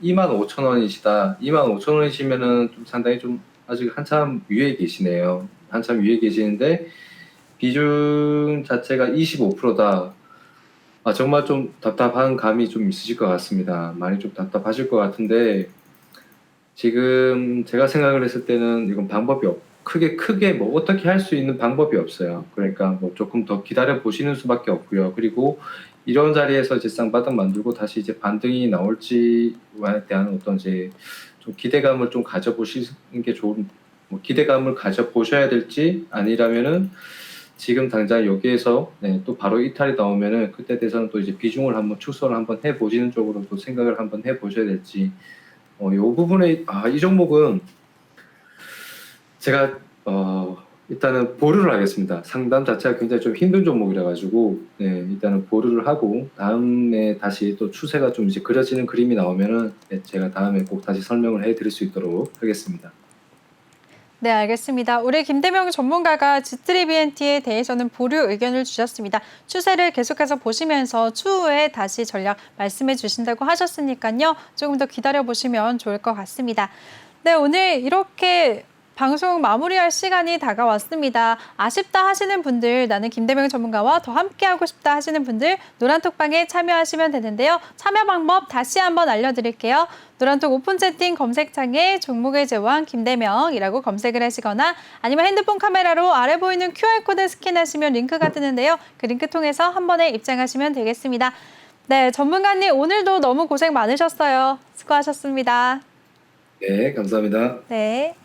25,000원이시다. 25,000원이시면은 좀 상당히 좀 아직 한참 위에 계시네요. 한참 위에 계시는데 비중 자체가 25%다. 정말 좀 답답한 감이 좀 있으실 것 같습니다. 많이 좀 답답하실 것 같은데, 지금 제가 생각을 했을 때는 이건 방법이 크게 뭐 어떻게 할 수 있는 방법이 없어요. 그러니까 뭐 조금 더 기다려 보시는 수밖에 없고요. 그리고 이런 자리에서 이제 쌍바닥 만들고 다시 이제 반등이 나올지에 대한 어떤 이제 좀 기대감을 좀 가져보시는 게 좋은, 뭐 기대감을 가져보셔야 될지, 아니라면은 지금 당장 여기에서 또 바로 이탈이 나오면은 그때 돼서는 또 이제 비중을 한번 축소를 한번 해보시는 쪽으로 또 생각을 한번 해보셔야 될지, 요 부분에 이 종목은 제가 일단은 보류를 하겠습니다. 상담 자체가 굉장히 좀 힘든 종목이라 가지고 일단은 보류를 하고, 다음에 다시 또 추세가 좀 이제 그려지는 그림이 나오면은 제가 다음에 꼭 다시 설명을 해드릴 수 있도록 하겠습니다. 네, 알겠습니다. 우리 김대명 전문가가 G3BNT에 대해서는 보류 의견을 주셨습니다. 추세를 계속해서 보시면서 추후에 다시 전략 말씀해 주신다고 하셨으니까요. 조금 더 기다려보시면 좋을 것 같습니다. 네, 오늘 이렇게 방송 마무리할 시간이 다가왔습니다. 아쉽다 하시는 분들, 나는 김대명 전문가와 더 함께하고 싶다 하시는 분들 노란톡방에 참여하시면 되는데요. 참여 방법 다시 한번 알려드릴게요. 노란톡 오픈 채팅 검색창에 종목의 제왕 김대명이라고 검색을 하시거나, 아니면 핸드폰 카메라로 아래 보이는 QR코드 스캔하시면 링크가 뜨는데요. 그 링크 통해서 한 번에 입장하시면 되겠습니다. 네, 전문가님 오늘도 너무 고생 많으셨어요. 수고하셨습니다. 네, 감사합니다. 네.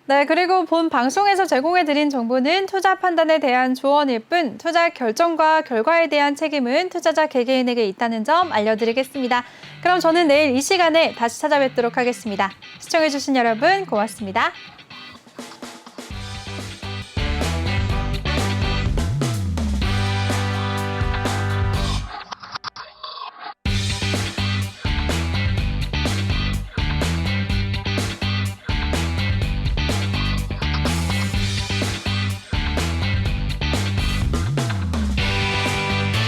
네, 그리고 본 방송에서 제공해드린 정보는 투자 판단에 대한 조언일 뿐, 투자 결정과 결과에 대한 책임은 투자자 개개인에게 있다는 점 알려드리겠습니다. 그럼 저는 내일 이 시간에 다시 찾아뵙도록 하겠습니다. 시청해주신 여러분 고맙습니다.